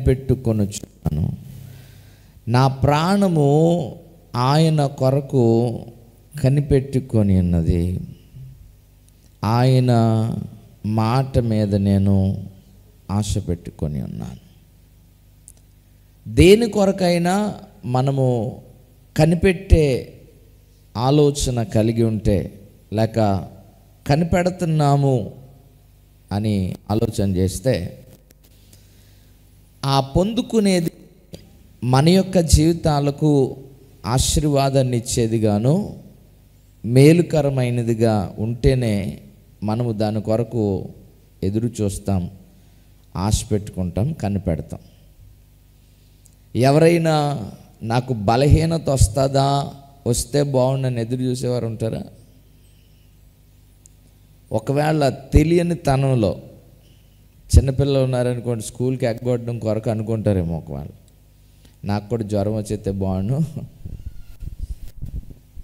కనిపెట్టుకొనుచున్నాను. నా ప్రాణము ఆయన కొరకు కనిపెట్టుకొని ఉన్నది. ఆయన మాట మీద నేను ఆశ పెట్టుకొని ఉన్నాను. దేని కొరకైనా మనము కనిపెట్టే ఆలోచన కలిగి ఉంటే, లేక కనిపెడుతున్నాము అని ఆలోచన చేస్తే, ఆ పొందుకునేది మన యొక్క జీవితాలకు ఆశీర్వాదాన్ని ఇచ్చేదిగాను మేలుకరమైనదిగా ఉంటేనే మనము దాని కొరకు ఎదురు చూస్తాం, ఆశ పెట్టుకుంటాం, కనిపెడతాం. ఎవరైనా నాకు బలహీనత వస్తుందా, వస్తే బాగుండని ఎదురు చూసేవారు ఉంటారా? ఒకవేళ తెలియని తనంలో చిన్నపిల్లలు ఉన్నారనుకోండి, స్కూల్కి ఎగ్గొట్టడం కొరకు అనుకుంటారేమో, ఒకవేళ నాకు కూడా జ్వరం వచ్చేస్తే బాగుండు.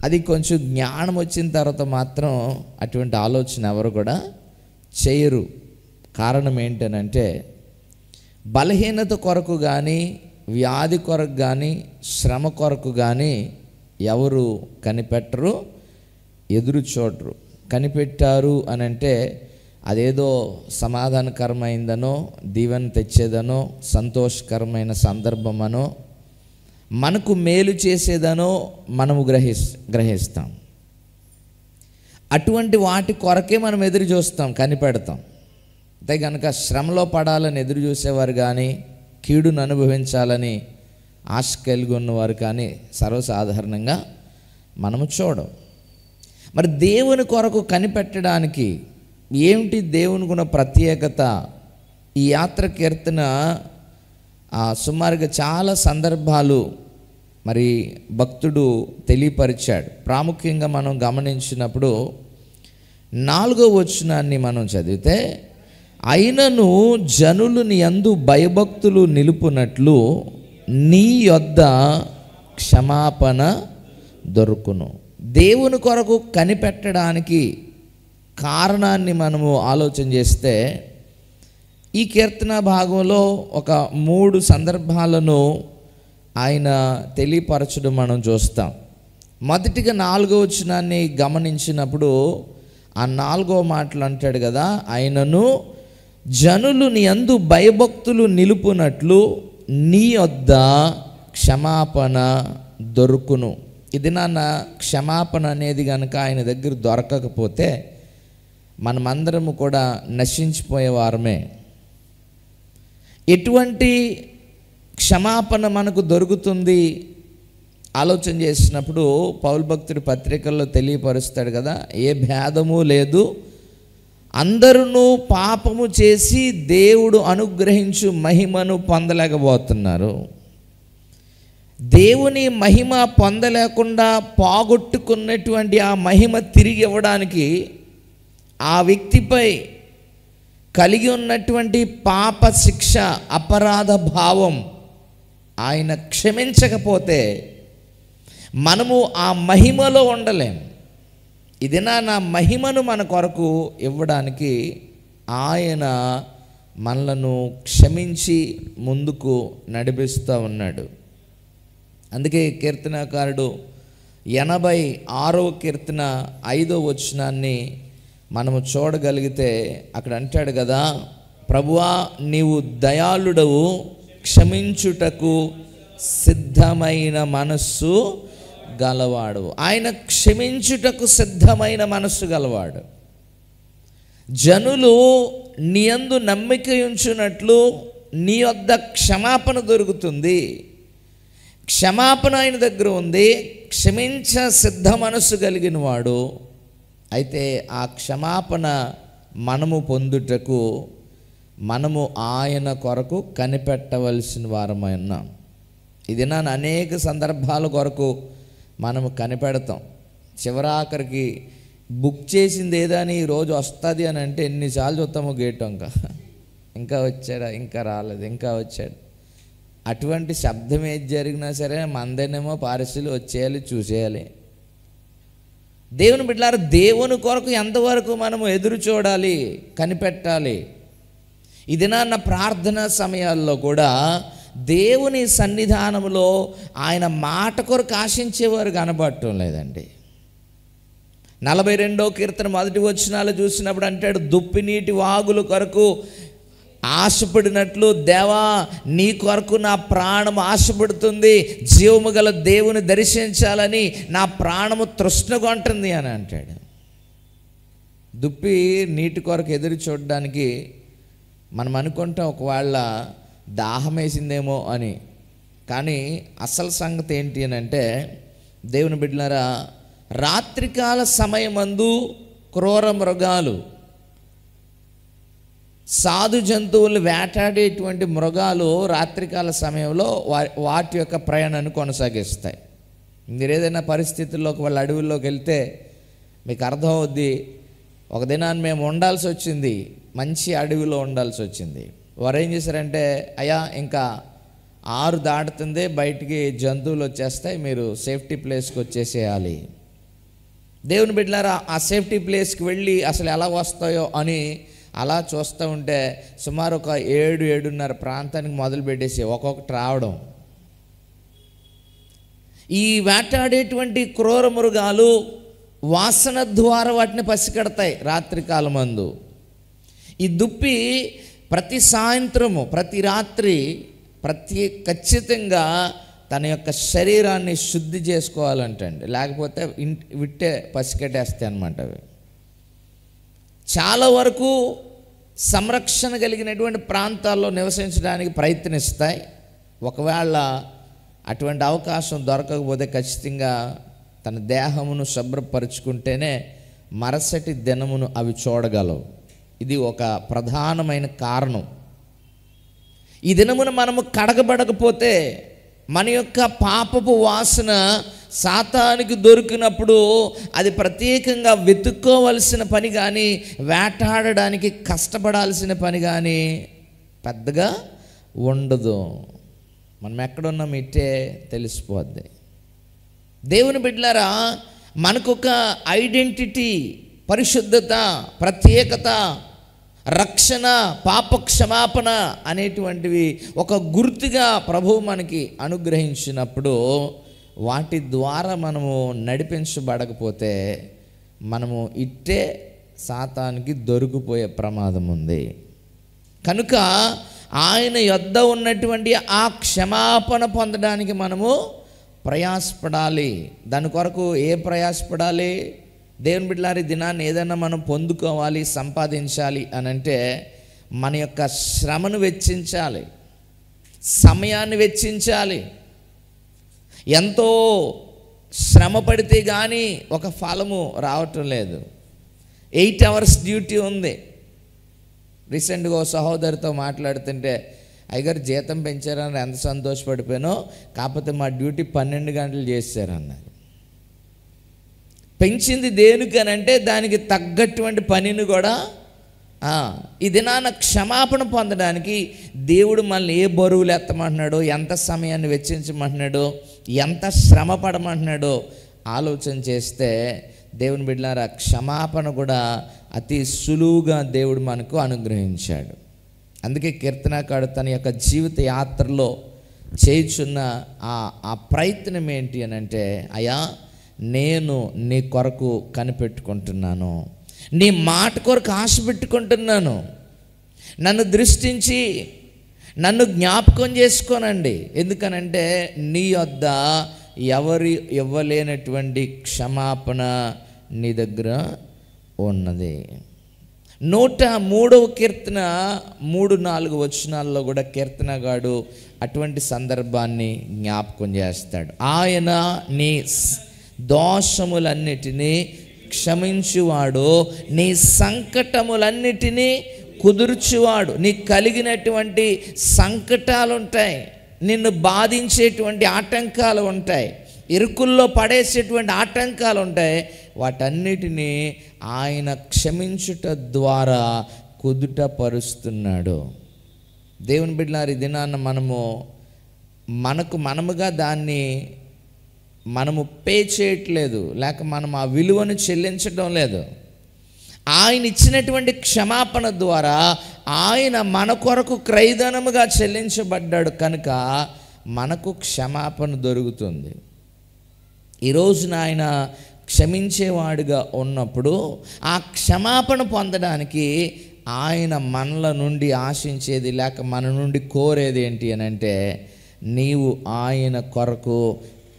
అది కొంచెం జ్ఞానం వచ్చిన తర్వాత మాత్రం అటువంటి ఆలోచన ఎవరు కూడా చేయరు. కారణం ఏంటనంటే, బలహీనత కొరకు కానీ, వ్యాధి కొరకు కానీ, శ్రమ కొరకు కానీ ఎవరు కనిపెట్టరు, ఎదురు చూడరు. కనిపెట్టారు అని అంటే అదేదో సమాధానకరమైందనో, దీవెన తెచ్చేదనో, సంతోషకరమైన సందర్భమనో, మనకు మేలు చేసేదనో మనము గ్రహిస్తాం. అటువంటి వాటి కొరకే మనం ఎదురు చూస్తాం, కనిపెడతాం. అంతే కనుక శ్రమలో పడాలని ఎదురు చూసేవారు కానీ, కీడును అనుభవించాలని ఆశ కలిగి ఉన్నవారు కానీ సర్వసాధారణంగా మనము చూడం. మరి దేవుని కొరకు కనిపెట్టడానికి ఏమిటి దేవునికి ఉన్న ప్రత్యేకత? ఈ యాత్ర కీర్తన సుమారుగా చాలా సందర్భాలు మరి భక్తుడు తెలియపరిచాడు. ప్రాముఖ్యంగా మనం గమనించినప్పుడు 4వ వచనాన్ని మనం చదివితే, అయినను జనులు నీ యందు భయభక్తులు నిలుపునట్లు నీ యొద్ద క్షమాపణ దొరుకును. దేవుని కొరకు కనిపెట్టడానికి కారణాన్ని మనము ఆలోచన చేస్తే, ఈ కీర్తన భాగంలో ఒక 3 సందర్భాలను ఆయన తెలియపరచడం మనం చూస్తాం. మొదటిగా 4వ వచనాన్ని గమనించినప్పుడు ఆ 4వ మాటలు అంటాడు కదా, ఆయనను జనులు నీ యందు భయభక్తులు నిలుపునట్లు నీ యొద్ద క్షమాపణ దొరుకును. ఇది నాన్న క్షమాపణ అనేది కనుక ఆయన దగ్గర దొరకకపోతే మనమందరము కూడా నశించిపోయేవారమే. ఎటువంటి క్షమాపణ మనకు దొరుకుతుంది ఆలోచన చేసినప్పుడు పౌలు భక్తుడి పత్రికల్లో తెలియపరుస్తాడు కదా, ఏ భేదము లేదు, అందరూ పాపము చేసి దేవుడు అనుగ్రహించు మహిమను పొందలేకపోతున్నారు. దేవుని మహిమ పొందలేకుండా పోగొట్టుకున్నటువంటి ఆ మహిమ తిరిగి ఇవ్వడానికి ఆ వ్యక్తిపై కలిగి ఉన్నటువంటి పాప శిక్ష, అపరాధ భావం ఆయన క్షమించకపోతే మనము ఆ మహిమలో ఉండలేం. ఇది నా మహిమను మన కొరకు ఇవ్వడానికి ఆయన మనలను క్షమించి ముందుకు నడిపిస్తూ ఉన్నాడు. అందుకే కీర్తనకారుడు 86వ కీర్తన 5వ వచనాన్ని మనము చూడగలిగితే అక్కడ అంటాడు కదా, ప్రభువా నీవు దయాళుడవు, క్షమించుటకు సిద్ధమైన మనస్సు గలవాడు. ఆయన క్షమించుటకు సిద్ధమైన మనస్సు గలవాడు. జనులు నీ యందు నమ్మిక ఉంచునట్లు నీ వద్ద క్షమాపణ దొరుకుతుంది. క్షమాపణ ఆయన దగ్గర ఉంది. క్షమించ సిద్ధ మనస్సు కలిగిన వాడు. అయితే ఆ క్షమాపణ మనము పొందుటకు మనము ఆయన కొరకు కనిపెట్టవలసిన వారమై ఉన్నాం. ఇది నా అనేక సందర్భాల కొరకు మనము కనిపెడతాం. చివరాఖరికి బుక్ చేసింది ఏదని ఈరోజు వస్తుంది అని అంటే ఎన్నిసార్లు చూస్తామో గేట్ ఇంకా వచ్చాడా, ఇంకా రాలేదు, ఇంకా వచ్చాడు. అటువంటి శబ్దం ఏది జరిగినా సరే మందేనేమో పార్సిల్ వచ్చేయాలి, చూసేయాలి. దేవుని బిడ్డలారా, దేవుని కొరకు ఎంతవరకు మనము ఎదురు చూడాలి, కనిపెట్టాలి. ఇది నా ప్రార్థనా సమయాల్లో కూడా దేవుని సన్నిధానంలో ఆయన మాట కొరకు ఆశించేవారు కనబడటం లేదండి. 42వ కీర్తన 1 వచనాలు చూసినప్పుడు అంటాడు, దుప్పి నీటి వాగుల కొరకు ఆశపడినట్లు దేవా నీ కొరకు నా ప్రాణం ఆశపడుతుంది, జీవము గల దేవుని దర్శించాలని నా ప్రాణము తృష్ణగొంటుంది అని అంటాడు. దుప్పి నీటి కొరకు ఎదురు చూడడానికి మనం అనుకుంటాం ఒకవేళ దాహం వేసిందేమో అని. కానీ అసలు సంగతి ఏంటి అని అంటే, దేవుని బిడ్డలారా, రాత్రికాల సమయమందు క్రూర మృగాలు, సాధు జంతువులు వేటాడేటువంటి మృగాలు రాత్రికాల సమయంలో వాటి యొక్క ప్రయాణాన్ని కొనసాగిస్తాయి. మీరు ఏదైనా పరిస్థితుల్లోకి వాళ్ళ అడవుల్లోకి వెళ్తే మీకు అర్థమవుద్ది. ఒక దినాన్ని మేము ఉండాల్సి వచ్చింది, మంచి అడవిలో ఉండాల్సి వచ్చింది. వారు ఏం చేశారంటే, అయ్యా ఇంకా 6 దాటుతుంది, బయటికి జంతువులు వచ్చేస్తాయి, మీరు సేఫ్టీ ప్లేస్కి వచ్చేసేయాలి. దేవుని బిడ్డలారా, ఆ సేఫ్టీ ప్లేస్కి వెళ్ళి అసలు ఎలా వస్తాయో అని అలా చూస్తూ ఉంటే సుమారు ఒక 7-7:30 ప్రాంతానికి మొదలుపెట్టేసి ఒక్కొక్కటి రావడం. ఈ వేటాడేటువంటి క్రూర మృగాలు వాసన ద్వారా వాటిని పసిగడతాయి రాత్రికాలమందు. ఈ దుప్పి ప్రతి సాయంత్రము, ప్రతి రాత్రి, ఖచ్చితంగా తన యొక్క శరీరాన్ని శుద్ధి చేసుకోవాలంటండి, లేకపోతే విట్టే పసిగట్టేస్తాయి అన్నమాట. అవి చాలా వరకు సంరక్షణ కలిగినటువంటి ప్రాంతాల్లో నివసించడానికి ప్రయత్నిస్తాయి. ఒకవేళ అటువంటి అవకాశం దొరకకపోతే ఖచ్చితంగా తన దేహమును శుభ్రపరుచుకుంటేనే మరుసటి దినమును అవి చూడగలవు. ఇది ఒక ప్రధానమైన కారణం. ఈ దినమున మనము కడగబడకపోతే మన యొక్క పాపపు వాసన సాతానికి దొరికినప్పుడు అది ప్రత్యేకంగా వెతుక్కోవలసిన పని కానీ, వేటాడడానికి కష్టపడాల్సిన పని కానీ పెద్దగా ఉండదు. మనం ఎక్కడున్నాం ఇట్టే తెలిసిపోద్ది. దేవుని బిడ్డలారా, మనకొక ఐడెంటిటీ, పరిశుద్ధత, ప్రత్యేకత, రక్షణ, పాప క్షమాపణ అనేటువంటివి ఒక గుర్తుగా ప్రభువు మనకి అనుగ్రహించినప్పుడు వాటి ద్వారా మనము నడిపించబడకపోతే మనము ఇట్టే సాతానికి దొరికిపోయే ప్రమాదం ఉంది. కనుక ఆయన యొద్ద ఉన్నటువంటి ఆ క్షమాపణ పొందడానికి మనము ప్రయాసపడాలి. దాని కొరకు ప్రయాసపడాలి? దేవుని బిడ్డలారి, దినాన్ని ఏదైనా మనం పొందుకోవాలి, సంపాదించాలి అని అంటే మన యొక్క శ్రమను వెచ్చించాలి, సమయాన్ని వెచ్చించాలి. ఎంతో శ్రమ పడితే కానీ ఒక ఫలము రావటం లేదు. 8 hours డ్యూటీ ఉంది. రీసెంట్గా ఓ సహోదరితో మాట్లాడుతుంటే, అయ్యగారు జీతం పెంచారని ఎంత సంతోషపడిపోయానో, కాకపోతే మా డ్యూటీ 12 గంటలు చేశారన్నారు. పెంచింది దేనికనంటే దానికి తగ్గటువంటి పనిని కూడా. ఈ దినాన క్షమాపణ పొందడానికి దేవుడు మనల్ని ఏ బరువులు ఎత్తమంటున్నాడో, ఎంత సమయాన్ని వెచ్చించమంటున్నాడో, ఎంత శ్రమ పడమంటున్నాడో ఆలోచన చేస్తే దేవుని బిడ్డలారా, క్షమాపణ కూడా అతి సులువుగా దేవుడు మనకు అనుగ్రహించాడు. అందుకే కీర్తనకారుడు తన యొక్క జీవిత యాత్రలో చేయుచున్న ఆ ప్రయత్నం ఏంటి అని అంటే, అయ్యా నేను నీ కొరకు కనిపెట్టుకుంటున్నాను, నీ మాట కొరకు ఆశ పెట్టుకుంటున్నాను, నన్ను దృష్టించి నన్ను జ్ఞాపకం చేసుకోనండి. ఎందుకనంటే నీ వద్ద ఎవరు ఇవ్వలేనటువంటి క్షమాపణ నీ దగ్గర ఉన్నది. 103వ కీర్తన 3-4 వచనాల్లో కూడా కీర్తనగాడు అటువంటి సందర్భాన్ని జ్ఞాపకం చేస్తాడు. ఆయన నీ దోషములన్నిటినీ క్షమించువాడు, నీ సంకటములన్నిటినీ కుదుర్చువాడు. నీకు కలిగినటువంటి సంకటాలు ఉంటాయి, నిన్ను బాధించేటువంటి ఆటంకాలు ఉంటాయి, ఇరుకుల్లో పడేసేటువంటి ఆటంకాలు ఉంటాయి. వాటన్నిటినీ ఆయన క్షమించుట ద్వారా కుదుట పరుస్తున్నాడు. దేవుని బిడ్డలారా, ఈ దినాన్న మనముగా దాన్ని మనము పే చేయట్లేదు, లేక మనం ఆ విలువను చెల్లించడం లేదు. ఆయన ఇచ్చినటువంటి క్షమాపణ ద్వారా ఆయన మన కొరకు క్రయధనముగా చెల్లించబడ్డాడు కనుక మనకు క్షమాపణ దొరుకుతుంది. ఈరోజున ఆయన క్షమించేవాడుగా ఉన్నప్పుడు ఆ క్షమాపణ పొందడానికి ఆయన మనల నుండి ఆశించేది లేక మన నుండి కోరేది ఏంటి అని అంటే, నీవు ఆయన కొరకు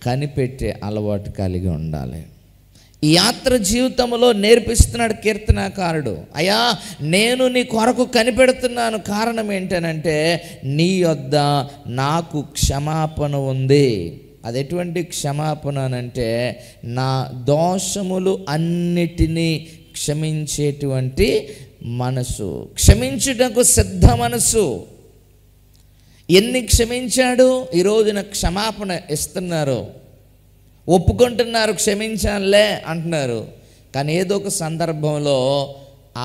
కనిపెట్టే అలవాటు కలిగి ఉండాలి. ఈ యాత్ర జీవితంలో నేర్పిస్తున్నాడు కీర్తనాకారుడు. అయ్యా, నేను నీ కొరకు కనిపెడుతున్నాను. కారణం ఏంటనంటే, నీ యొద్ద నాకు క్షమాపణ ఉంది. అది ఎటువంటి క్షమాపణ అనంటే, నా దోషములు అన్నిటినీ క్షమించేటువంటి మనసు, క్షమించుటకు సిద్ధ మనసు. ఎన్ని క్షమించాడు? ఈ రోజున క్షమాపణ ఇస్తున్నారు, ఒప్పుకుంటున్నారు, క్షమించానులే అంటున్నారు. కానీ ఏదో ఒక సందర్భంలో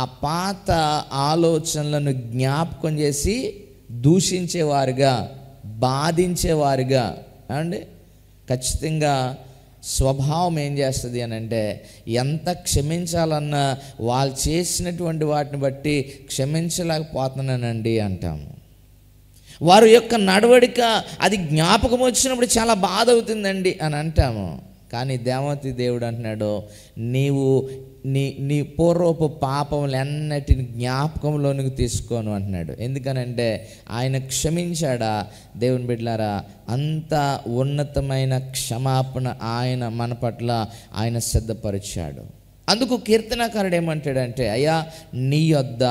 ఆ పాత ఆలోచనలను జ్ఞాపకం చేసి దూషించేవారుగా, బాధించేవారుగా అండి. ఖచ్చితంగా స్వభావం ఏం చేస్తుంది అని అంటే, ఎంత క్షమించాలన్నా వాళ్ళు చేసినటువంటి వాటిని బట్టి క్షమించలేకపోతున్నానండి అంటాము. వారి యొక్క నడవడిక అది జ్ఞాపకం వచ్చినప్పుడు చాలా బాధ అవుతుందండి అని అంటాము. కానీ దేవతి దేవుడు అంటున్నాడు, నీవు నీ పూర్వపు పాపములన్నిటిని జ్ఞాపకంలోనికి తీసుకోను అంటున్నాడు. ఎందుకనంటే ఆయన క్షమించాడా? దేవుని బిడ్డలారా, అంత ఉన్నతమైన క్షమాపణ ఆయన మన పట్ల ఆయన సిద్ధపరిచాడు. అందుకు కీర్తనాకారుడు ఏమంటాడంటే, అయ్యా, నీ యొద్ద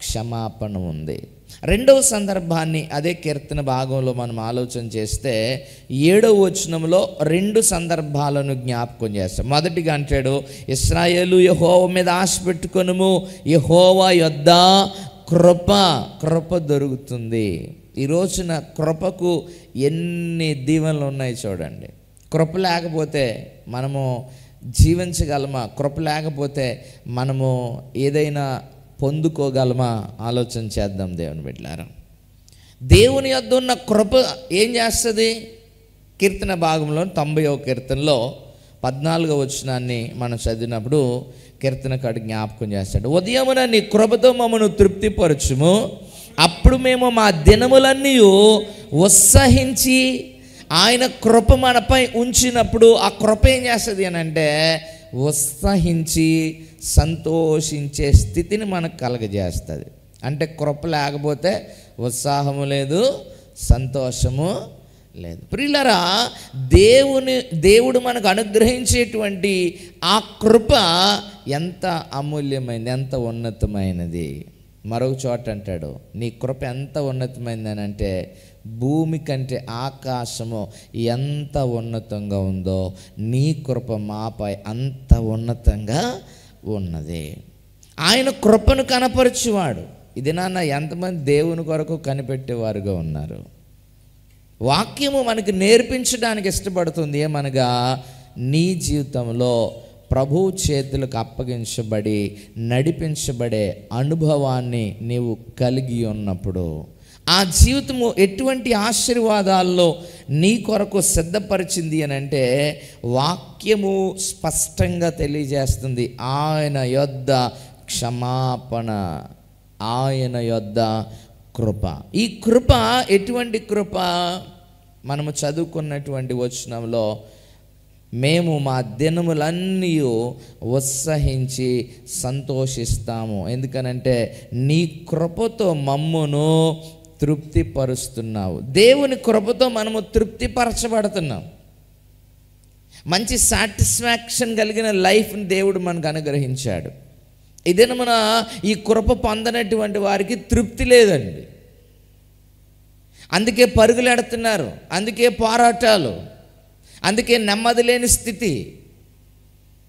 క్షమాపణ ఉంది. రెండవ సందర్భాన్ని అదే కీర్తన భాగంలో మనం ఆలోచన చేస్తే 7వ వచనంలో 2 సందర్భాలను జ్ఞాపకం చేస్తాం. మొదటిగా అంటాడు, ఇశ్రాయేలు యెహోవా మీద ఆశ పెట్టుకొనుము, యెహోవా యొద్ద కృప దొరుకుతుంది. ఈ రోజున కృపకు ఎన్ని దీవెనలు ఉన్నాయి చూడండి. కృప లేకపోతే మనము జీవించగలమా? కృప లేకపోతే మనము ఏదైనా పొందుకోగలమా? ఆలోచన చేద్దాం దేవుని బిడ్డలారా. దేవుని యొద్ద ఉన్న కృప ఏం చేస్తుంది? కీర్తన భాగంలో 90వ కీర్తనలో 14వ వచనాన్ని మనం చదివినప్పుడు కీర్తనకారుడు జ్ఞాపకం చేస్తాడు. ఉదయమున నీ కృపతో మమ్మను తృప్తిపరచుము, అప్పుడు మేము మా దినములన్నీ ఉత్సహించి. ఆయన కృప మనపై ఉంచినప్పుడు ఆ కృప ఏం చేస్తుంది అని అంటే, ఉత్సహించి సంతోషించే స్థితిని మనకు కలగజేస్తుంది. అంటే కృప లేకపోతే ఉత్సాహము లేదు, సంతోషము లేదు. ప్రియులారా, దేవుడు మనకు అనుగ్రహించేటువంటి ఆ కృప ఎంత అమూల్యమైనది, ఎంత ఉన్నతమైనది. మరొక చోట అంటాడు, నీ కృప ఎంత ఉన్నతమైందని అంటే, భూమి కంటే ఆకాశము ఎంత ఉన్నతంగా ఉందో నీ కృప మాపై అంత ఉన్నతంగా ఉన్నది. ఆయన కృపను కనపరచువాడు. ఇది నాన్న ఎంతమంది దేవుని కొరకు కనిపెట్టేవారుగా ఉన్నారు? వాక్యము మనకి నేర్పించడానికి ఇష్టపడుతుంది. ఏమనగా, నీ జీవితంలో ప్రభువు చేతులకు అప్పగించబడి నడిపించబడే అనుభవాన్ని నీవు కలిగి ఉన్నప్పుడు ఆ జీవితము ఎటువంటి ఆశీర్వాదాల్లో నీ కొరకు సిద్ధపరిచింది అని అంటే, వాక్యము స్పష్టంగా తెలియజేస్తుంది. ఆయన యొద్ద క్షమాపణ, ఆయన యొద్ద కృప. ఈ కృప ఎటువంటి కృప? మనము చదువుకున్నటువంటి వచనంలో, మేము మా దినములన్నీ ఉత్సహించి సంతోషిస్తాము. ఎందుకనంటే నీ కృపతో మమ్మును తృప్తిపరుస్తున్నావు. దేవుని కృపతో మనము తృప్తిపరచబడుతున్నాం. మంచి సాటిస్ఫాక్షన్ కలిగిన లైఫ్ని దేవుడు మనకు అనుగ్రహించాడు. ఇదేనా మన ఈ కృప పొందనటువంటి వారికి తృప్తి లేదండి. అందుకే పరుగులెడుతున్నారు, అందుకే పోరాటాలు, అందుకే నెమ్మది లేని స్థితి.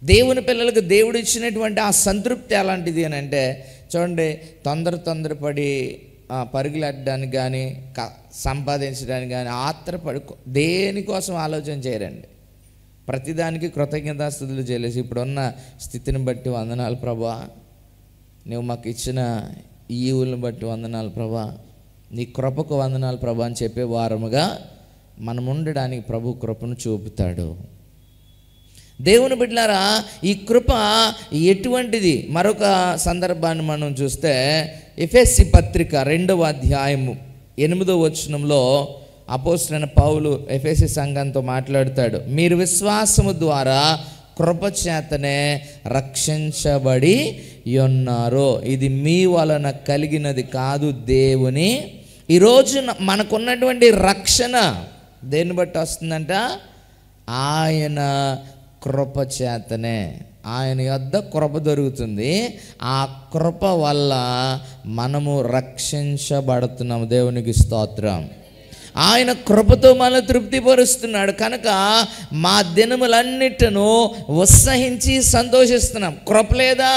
దేవుని పిల్లలకు దేవుడు ఇచ్చినటువంటి ఆ సంతృప్తి ఎలాంటిది అని అంటే, చూడండి, తొందరపడి పరుగులెట్టడానికి కానీ సంపాదించడానికి కానీ ఆత్రపడి దేనికోసం ఆలోచన చేయరండి. ప్రతిదానికి కృతజ్ఞతాస్తుతులు చేయలేసి, ఇప్పుడున్న స్థితిని బట్టి వందనాలు ప్రభా, నువ్వు మాకు ఇచ్చిన ఈవులను బట్టి వందనాలు ప్రభా, నీ కృపకు వందనాలు ప్రభా అని చెప్పే వారముగా మనం ఉండడానికి ప్రభు కృపను చూపుతాడు. దేవుని బిడ్డలారా, ఈ కృప ఎటువంటిది? మరొక సందర్భాన్ని మనం చూస్తే ఎఫెసీ పత్రిక 2వ అధ్యాయము 8వ వచనంలో అపోస్తలుడైన పౌలు ఎఫెసీ సంఘంతో మాట్లాడతాడు. మీరు విశ్వాసము ద్వారా కృప చేతనే రక్షించబడి ఉన్నారు, ఇది మీ వలన కలిగినది కాదు, దేవుని. ఈరోజు మనకున్నటువంటి రక్షణ దేన్ని బట్టి వస్తుందంట? ఆయన కృప చేతనే. ఆయన యొద్ద కృప దొరుకుతుంది. ఆ కృప వల్ల మనము రక్షించబడుతున్నాము. దేవునికి స్తోత్రం. ఆయన కృపతో మనల్ని తృప్తిపరుస్తున్నాడు కనుక మా దినములన్నిటిను ఉత్సహించి సంతోషిస్తున్నాం. కృప లేదా,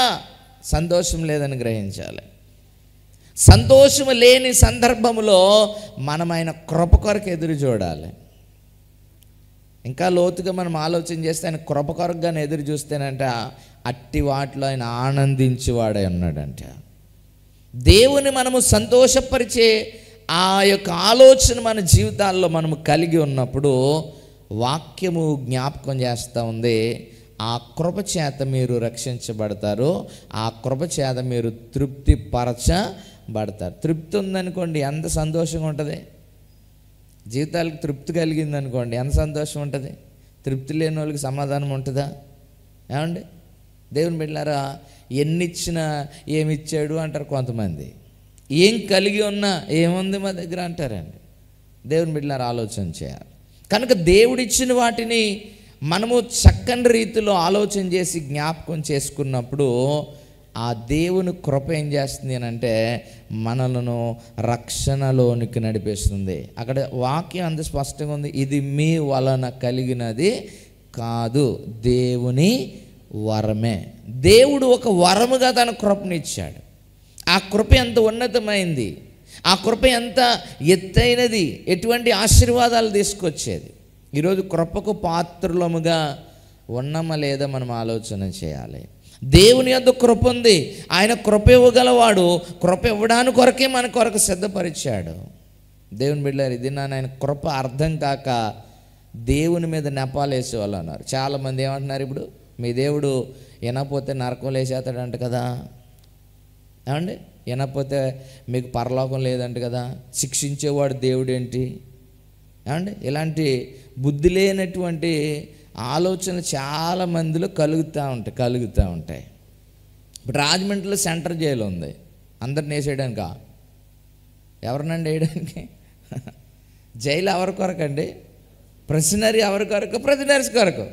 సంతోషం లేదని గ్రహించాలి. సంతోషము లేని సందర్భంలో మనం ఆయన కృప కొరకు ఎదురు చూడాలి. ఇంకా లోతుగా మనం ఆలోచన చేస్తే ఆయన కృప కొరకుగానే ఎదురు చూస్తేనంట అట్టి వాటిలో ఆయన ఆనందించేవాడే ఉన్నాడంట. దేవుని మనము సంతోషపరిచే ఆ యొక్క ఆలోచన మన జీవితాల్లో మనము కలిగి ఉన్నప్పుడు వాక్యము జ్ఞాపకం చేస్తూ ఉంది, ఆ కృప చేత మీరు రక్షించబడతారు, ఆ కృప చేత మీరు తృప్తిపరచబడతారు. తృప్తి ఉందనుకోండి ఎంత సంతోషంగా ఉంటుంది. జీవితాలకు తృప్తి కలిగింది అనుకోండి ఎంత సంతోషం ఉంటుంది. తృప్తి లేని వాళ్ళకి సమాధానం ఉంటుందా? ఏమండి? దేవుని బిడ్డలారా, ఎన్నిచ్చినా ఏమిచ్చాడు అంటారు కొంతమంది. ఏం కలిగి ఉన్నా ఏముంది మా దగ్గర అంటారండి. దేవుని బిడ్డలారా, ఆలోచన చేయాలి. కనుక దేవుడిచ్చిన వాటిని మనము చక్కని రీతిలో ఆలోచన చేసి జ్ఞాపకం చేసుకున్నప్పుడు ఆ దేవుని కృప ఏం చేస్తుంది అని అంటే మనలను రక్షణలోనికి నడిపిస్తుంది. అక్కడ వాక్యం అంత స్పష్టంగా ఉంది, ఇది మీ వలన కలిగినది కాదు, దేవుని వరమే. దేవుడు ఒక వరముగా తన కృపనిచ్చాడు. ఆ కృప ఎంత ఉన్నతమైంది, ఆ కృప ఎంత ఎత్తైనది, ఎటువంటి ఆశీర్వాదాలు తీసుకొచ్చేది. ఈరోజు కృపకు పాత్రులముగా ఉన్నామా లేదా మనం ఆలోచన చేయాలి. దేవుని యొద్ద కృప ఉంది, ఆయన కృప ఇవ్వగలవాడు. కృప ఇవ్వడానికి కొరకే మన కొరకు సిద్ధపరిచాడు. దేవుని బిడ్డలారా, ఇది ఆయన కృప అర్థం కాక దేవుని మీద నెపాలు వేసేవాళ్ళు అన్నారు. చాలామంది ఏమంటున్నారు, ఇప్పుడు మీ దేవుడు వినకపోతే నరకం వేసేస్తాడంట కదా, ఏమండి? వినకపోతే మీకు పరలోకం లేదంట కదా, శిక్షించేవాడు దేవుడు ఏంటి? ఏమండి? ఇలాంటి బుద్ధి లేనటువంటి ఆలోచన చాలా మందిలో కలుగుతూ ఉంటాయి. ఇప్పుడు రాజమండ్రిలో సెంట్రల్ జైలు ఉంది, అందరిని వేసేయడానికా? ఎవరినండి వేయడానికి? జైలు ఎవరి కొరకు అండి? ప్రిజనరీ ఎవరి కొరకు? ప్రిజనర్స్ కొరకు.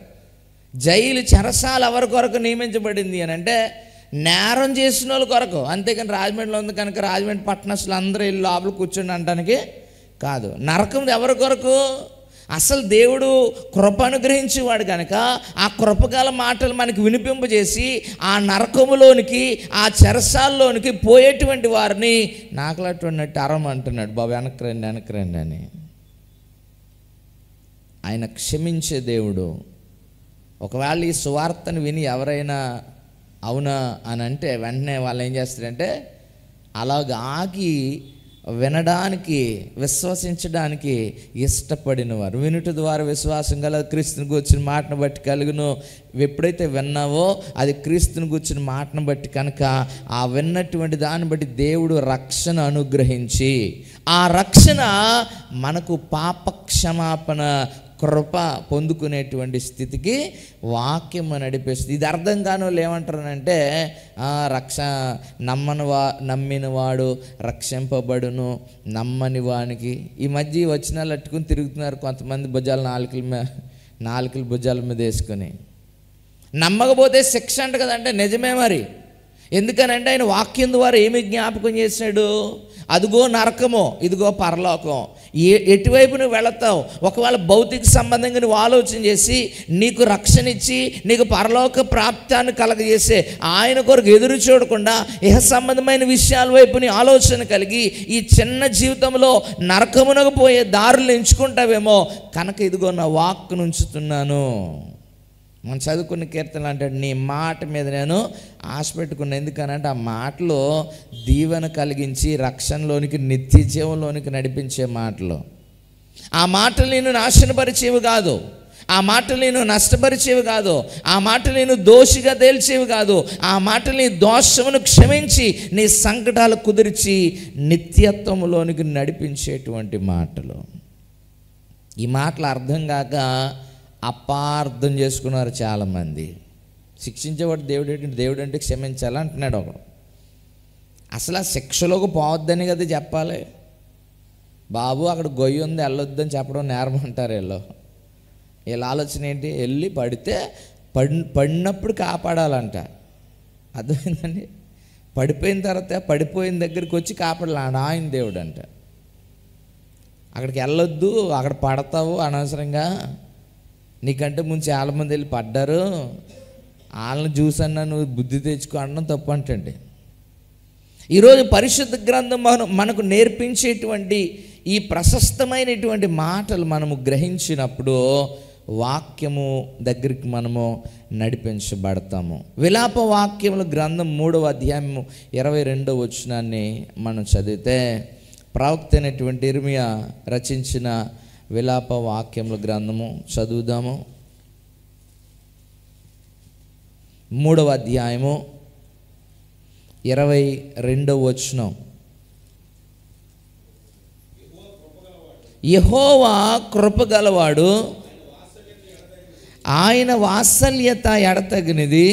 జైలు చెరసాల ఎవరి కొరకు నియమించబడింది అని అంటే నేరం చేసిన వాళ్ళ కొరకు. అంతేకాని రాజమండ్రిలో ఉంది కనుక రాజమండ్రి పట్టణస్తులు అందరూ వెళ్ళి లోపల కూర్చొని అనడానికి కాదు. నరకం ఎవరి కొరకు? అసలు దేవుడు కృప అనుగ్రహించేవాడు కనుక ఆ కృపగల మాటలు మనకి వినిపింపజేసి ఆ నరకములోనికి, ఆ చెరసాల్లోనికి పోయేటువంటి వారిని నాకులట్టున్నట్టు అరమంటున్నాడు, బాబు వెనక్కి రండి అని. ఆయన క్షమించే దేవుడు. ఒకవేళ ఈ సువార్తను విని ఎవరైనా అవునా అని అంటే వెంటనే వాళ్ళు ఏం చేస్తారంటే అలాగ ఆగి వినడానికి, విశ్వసించడానికి ఇష్టపడిన వారు, వినుట ద్వారా విశ్వాసం గల క్రీస్తుని గూర్చిన మాటను బట్టి కలుగును. ఎప్పుడైతే విన్నావో అది క్రీస్తుని గూర్చిన మాటను బట్టి కనుక ఆ విన్నటువంటి దాన్ని బట్టి దేవుడు రక్షణ అనుగ్రహించి ఆ రక్షణ మనకు పాప క్షమాపణ కృప పొందుకునేటువంటి స్థితికి వాక్యం నడిపిస్తుంది. ఇది అర్థం కాని వాళ్ళు ఏమంటారనంటే నమ్మినవాడు రక్షింపబడును, నమ్మని వానికి. ఈ మధ్య వచనాలు అట్టుకుని తిరుగుతున్నారు కొంతమంది, భుజాలు నాలుకలు భుజాల మీద వేసుకొని. నమ్మకపోతే శిక్ష అంట కదంటే నిజమే మరి. ఎందుకనంటే ఆయన వాక్యం ద్వారా ఏమి జ్ఞాపకం చేశాడు? అదిగో నరకమో, ఇదిగో పరలోకం. ఎటువైపు నువ్వు వెళతావు? ఒకవేళ భౌతిక సంబంధంగా నువ్వు ఆలోచన చేసి నీకు రక్షణ ఇచ్చి నీకు పరలోక ప్రాప్తాన్ని కలగజేసే ఆయన కొరకు ఎదురు చూడకుండా ఇహ సంబంధమైన విషయాల వైపు నీ ఆలోచన కలిగి ఈ చిన్న జీవితంలో నరకమునకు పోయే దారులు ఎంచుకుంటావేమో కనుక ఇదిగో నా వాక్కును ఉంచుతున్నాను. మనం చదువుకున్న కీర్తనలు అంటాడు, నీ మాట మీద నేను ఆశ పెట్టుకున్నాను. ఎందుకనంటే ఆ మాటలో దీవెన కలిగించి రక్షణలోనికి, నిత్య జీవంలోనికి నడిపించే మాటలు. ఆ మాటలు నిన్ను నాశనపరిచేవి కాదు, ఆ మాటలు నేను నష్టపరిచేవి కాదు, ఆ మాటలు నేను దోషిగా తేల్చేవి కాదు, ఆ మాటలు నీ దోషమును క్షమించి నీ సంకటాలు కుదిర్చి నిత్యత్వములోనికి నడిపించేటువంటి మాటలు. ఈ మాటలు అర్థం కాక అపార్థం చేసుకున్నారు చాలామంది. శిక్షించేవాడు దేవుడు అంటే క్షమించాలి అంటున్నాడు ఒకడు. అసలు ఆ శిక్షలోకి పోవద్దని కదా చెప్పాలి. బాబు అక్కడ గొయ్యి ఉంది వెళ్ళొద్దని చెప్పడం నేరం అంటారు వీళ్ళు. వీళ్ళ ఆలోచన ఏంటి? వెళ్ళి పడితే పడినప్పుడు కాపాడాలంట. అర్థమైందండి? పడిపోయిన తర్వాత పడిపోయిన దగ్గరికి వచ్చి కాపాడాలి ఆయన దేవుడు అంట. అక్కడికి వెళ్ళొద్దు, అక్కడ పడతావు అనవసరంగా, నీకంటే ముందు చాలామంది వెళ్ళి పడ్డారు, వాళ్ళని చూసన్నా నువ్వు బుద్ధి తెచ్చుకో అనడం తప్పు అంటండి. ఈరోజు పరిశుద్ధ గ్రంథం మనకు నేర్పించేటువంటి ఈ ప్రశస్తమైనటువంటి మాటలు మనము గ్రహించినప్పుడు వాక్యము దగ్గరికి మనము నడిపించబడతాము. విలాప వాక్యముల గ్రంథం 3వ అధ్యాయము 22వ వచనాన్ని మనం చదివితే, ప్రవక్త అయినటువంటి ఇర్మియా రచించిన విలాప వాక్యముల గ్రంథము చదువుదాము. 3వ అధ్యాయము 22వ వచనం. యెహోవా కృపగలవాడు, ఆయన వాత్సల్యత ఎడతగినది.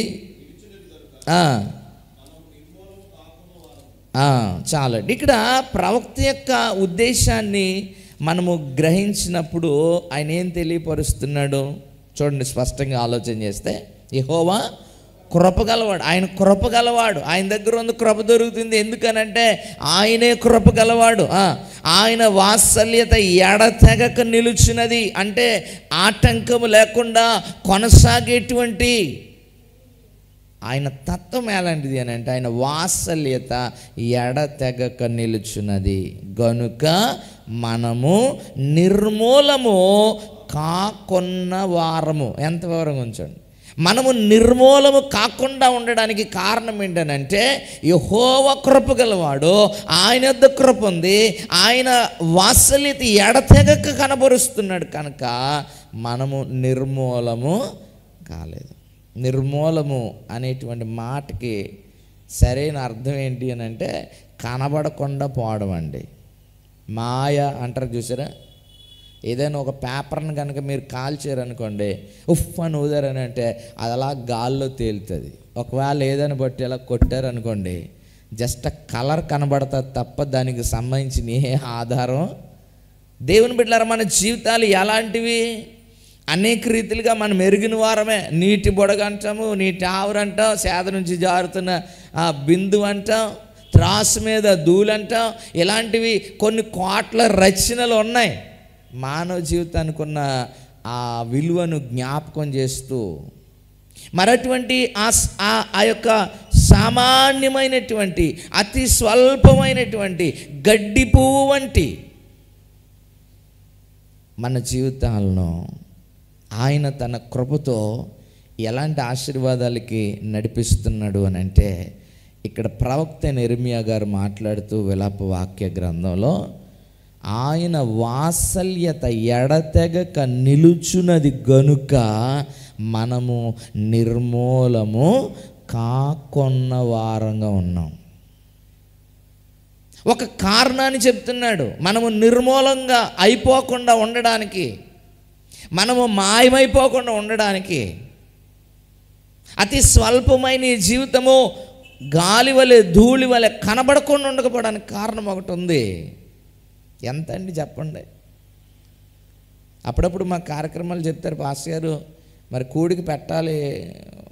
చాలండి. ఇక్కడ ప్రవక్త యొక్క ఉద్దేశాన్ని మనము గ్రహించినప్పుడు ఆయన ఏం తెలియపరుస్తున్నాడు చూడండి. స్పష్టంగా ఆలోచన చేస్తే, యెహోవా కృపగలవాడు, ఆయన కృపగలవాడు, ఆయన దగ్గర ఉంది కృప దొరుకుతుంది. ఎందుకనంటే ఆయనే కృపగలవాడు. ఆయన వాత్సల్యత ఎడతెగక నిలుచున్నది, అంటే ఆటంకము లేకుండా కొనసాగేటువంటి ఆయన తత్వం ఎలాంటిది అని అంటే, ఆయన వాత్సల్యత ఎడతెగక నిలుచున్నది గనుక మనము నిర్మూలము కాకొన్న వారము. ఎంత వివరంగా ఉంచండి. మనము నిర్మూలము కాకుండా ఉండడానికి కారణం ఏంటనంటే, యెహోవా కృప గలవాడు, ఆయన యొద్ద కృప ఉంది, ఆయన వాత్సల్యత ఎడతెగక కనబరుస్తున్నాడు కనుక మనము నిర్మూలము కాలేదు. నిర్మూలము అనేటువంటి మాటకి సరైన అర్థం ఏంటి అని అంటే, కనబడకుండా పోవడం అండి. మాయ అంటారు చూసారా? ఏదైనా ఒక పేపర్ని కనుక మీరు కాల్చారనుకోండి, ఉఫ్ అని ఊదారని అంటే అది అలా గాల్లో తేలుతుంది. ఒకవేళ ఏదైనా బట్టి అలా కొట్టారనుకోండి, జస్ట్ కలర్ కనబడుతుంది తప్ప దానికి సంబంధించిన ఏ ఆధారం. దేవుని బిడ్డలారా, మన జీవితాలు ఎలాంటివి? అనేక రీతిలుగా మనం ఎరిగిన వారమే. నీటి బొడగ అంటాము, నీటి ఆవిరి అంటాం, సేద నుంచి జారుతున్న బిందు అంటాం, త్రాసు మీద ధూళంటాం. ఇలాంటివి కొన్ని కోట్ల రచనలు ఉన్నాయి. మానవ జీవితానికి ఉన్న ఆ విలువను జ్ఞాపకం చేస్తూ, మరటువంటి ఆ యొక్క సామాన్యమైనటువంటి అతి స్వల్పమైనటువంటి గడ్డి పువ్వు వంటి మన జీవితాలను ఆయన తన కృపతో ఎలాంటి ఆశీర్వాదాలకి నడిపిస్తున్నాడు అని అంటే, ఇక్కడ ప్రవక్త ఇర్మియా గారు మాట్లాడుతూ విలాప వాక్య గ్రంథంలో ఆయన వాత్సల్యత ఎడతెగక నిలుచున్నది గనుక మనము నిర్మూలము కాకొన్న వారంగా ఉన్నాం. ఒక కారణాన్ని చెప్తున్నాడు. మనము నిర్మూలంగా అయిపోకుండా ఉండడానికి, మనము మాయమైపోకుండా ఉండడానికి, అతి స్వల్పమైన ఈ జీవితము గాలి వలె ధూళి వలె కనబడకుండా ఉండకపోవడానికి కారణం ఒకటి ఉంది. ఎంత అండి చెప్పండి? అప్పుడప్పుడు మా కార్యక్రమాలు చెప్తారు, పాస్టర్ గారు మరి కూడికి పెట్టాలి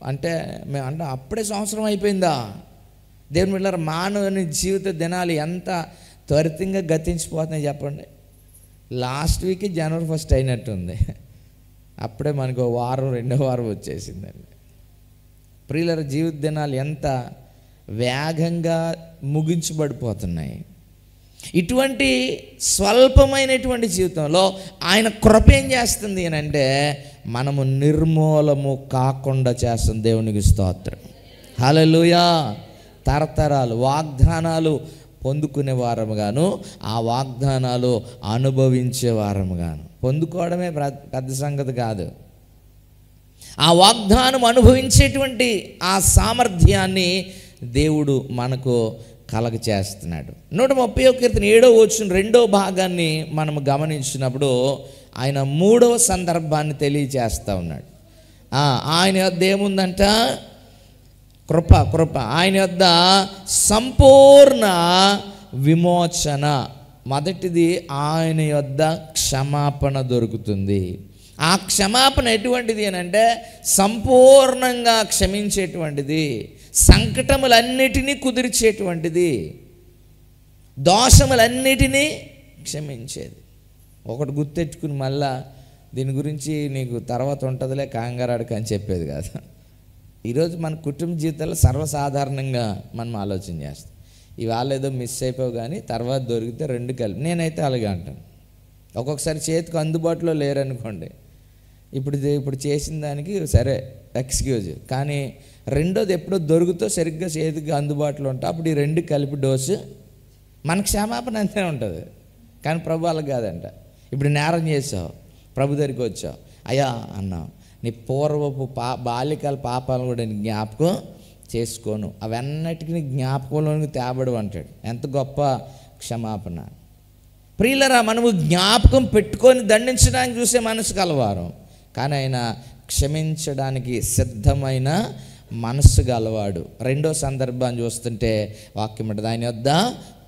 అంటే మేము అంటే అప్పుడే సంవత్సరం అయిపోయిందా? దేవుని బిడ్డలారా, మానవుని జీవిత దినాలు ఎంత త్వరితంగా గతించిపోతున్నాయి చెప్పండి. లాస్ట్ వీక్ జనవరి 1 అయినట్టుంది, అప్పుడే మనకు వారం 2వ వారం వచ్చేసిందండి. ప్రియులారా, జీవిత దినాలు ఎంత వేగంగా ముగించబడిపోతున్నాయి. ఇటువంటి స్వల్పమైనటువంటి జీవితంలో ఆయన కృప ఏం చేస్తుంది అని అంటే, మనము నిర్మూలము కాకుండా చేస్తుంది. దేవునికి స్తోత్రం, హల్లెలూయా. తరతరాలు వాగ్దానాలు పొందుకునే వారముగాను, ఆ వాగ్దానాలు అనుభవించే వారముగాను. పొందుకోవడమే పెద్ద సంగతి కాదు, ఆ వాగ్దానం అనుభవించేటువంటి ఆ సామర్థ్యాన్ని దేవుడు మనకు కలగ చేస్తున్నాడు. 131 కీర్తన 7వ వచనం 2వ భాగాన్ని మనం గమనించినప్పుడు ఆయన 3వ సందర్భాన్ని తెలియజేస్తూ ఉన్నాడు. ఆయన యొద్ద ఏముందంట? కృప. ఆయన యొద్ద సంపూర్ణ విమోచన. మొదటిది, ఆయన యొద్ద క్షమాపణ దొరుకుతుంది. ఆ క్షమాపణ ఎటువంటిది అని అంటే సంపూర్ణంగా క్షమించేటువంటిది, సంకటములన్నిటినీ కుదిర్చేటువంటిది, దోషములన్నిటినీ క్షమించేది. ఒకటి గుర్తెట్టుకుని మళ్ళా దీని గురించి నీకు తర్వాత ఉంటుందిలే కాంగారాడుకు అని చెప్పేది కాదు. ఈరోజు మన కుటుంబ జీవితాల్లో సర్వసాధారణంగా మనం ఆలోచన చేస్తాం. ఇవాళ ఏదో మిస్ అయిపోవు కానీ తర్వాత దొరికితే రెండు కలిపి. నేనైతే అలాగే అంటాను. ఒక్కొక్కసారి చేతికి అందుబాటులో లేరనుకోండి, ఇప్పుడు చేసిన దానికి సరే ఎక్స్క్యూజ్, కానీ రెండోది ఎప్పుడో దొరుకుతో సరిగ్గా చేతికి అందుబాటులో ఉంటా, అప్పుడు ఈ రెండు కలిపి డోసు మన క్షమాపణ అంతే ఉంటుంది. కానీ ప్రభు అలా కాదంట. ఇప్పుడు నేరం చేసావు, ప్రభు దగ్గరికి వచ్చావు, అయ్యా అన్నావు, నీ పూర్వపు బాల్యకాల పాపాలను కూడా నేను జ్ఞాపకం చేసుకోను, అవన్నిటికీ జ్ఞాపకంలోనికి తేబడు అంటాడు. ఎంత గొప్ప క్షమాపణ! ప్రియులరా, మనము జ్ఞాపకం పెట్టుకొని దండించడానికి చూసే మనసు కలవారు, కానీ ఆయన క్షమించడానికి సిద్ధమైన మనస్సు గలవాడు. రెండో సందర్భాన్ని చూస్తుంటే వాక్యం ఉంటుంది, ఆయన యొద్ద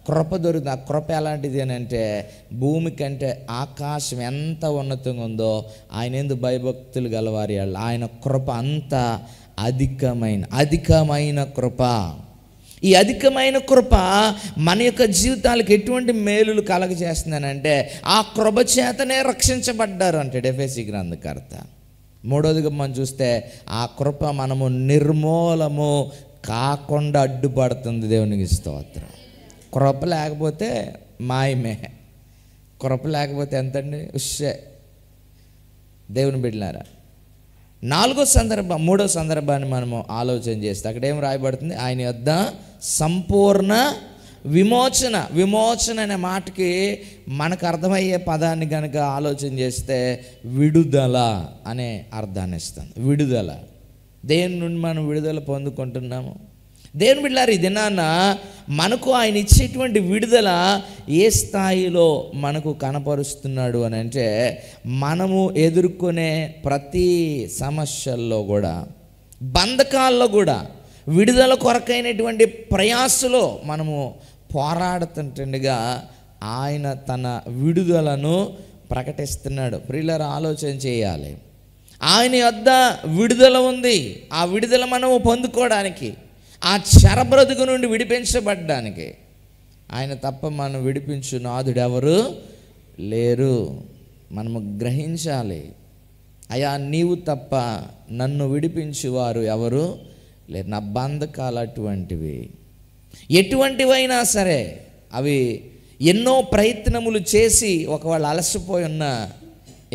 కృప దొరుకుతుంది. ఆ కృప ఎలాంటిది అని అంటే భూమి కంటే ఆకాశం ఎంత ఉన్నతంగా ఉందో ఆయన ఎందుకు భయభక్తులు గలవారి ఆయన కృప అంత అధికమైన కృప. ఈ అధికమైన కృప మన యొక్క జీవితాలకు ఎటువంటి మేలులు కలగజేస్తుందనంటే ఆ కృప చేతనే రక్షించబడ్డారు అంటాడు ఎఫెసీ గ్రంథకర్త. మూడోదిగా మనం చూస్తే ఆ కృప మనము నిర్మూలము కాకుండా అడ్డుపడుతుంది. దేవునికి స్తోత్రం. కృప లేకపోతే మాయమే. కృప లేకపోతే ఎంతండి ఉష్షే. దేవుని బిడ్డలారా, మూడో సందర్భాన్ని మనము ఆలోచన చేస్తే అక్కడ ఏం రాయబడుతుంది? ఆయన యొద్ద సంపూర్ణ విమోచన అనే మాటకి మనకు అర్థమయ్యే పదాన్ని కనుక ఆలోచన చేస్తే విడుదల అనే అర్థాన్ని ఇస్తాను. విడుదల. దేని నుండి మనం విడుదల పొందుకుంటున్నాము? దేవుని బిడ్డలారా, ఈ దినాన మనకు ఆయన ఇచ్చేటువంటి విడుదల ఏ స్థాయిలో మనకు కనపరుస్తున్నాడు అని అంటే మనము ఎదుర్కొనే ప్రతి సమస్యల్లో కూడా, బంధకాల్లో కూడా విడుదల కొరకైనటువంటి ప్రయాసలో మనము పోరాడుతుండగా ఆయన తన విడుదలను ప్రకటిస్తున్నాడు. ప్రియులారా, ఆలోచన చేయాలి. ఆయన యొద్ద విడుదల ఉంది. ఆ విడుదల మనము పొందుకోవడానికి, ఆ చెరబ్రతుకు నుండి విడిపించబడ్డానికి ఆయన తప్ప మనం విడిపించు నాథుడు ఎవరు లేరు. మనము గ్రహించాలి. అయ్యా, నీవు తప్ప నన్ను విడిపించువారు ఎవరు లేరు. నా బంధకాలు అటువంటివి, ఎటువంటివైనా సరే అవి ఎన్నో ప్రయత్నములు చేసి ఒకవేళ అలసిపోయి ఉన్నా,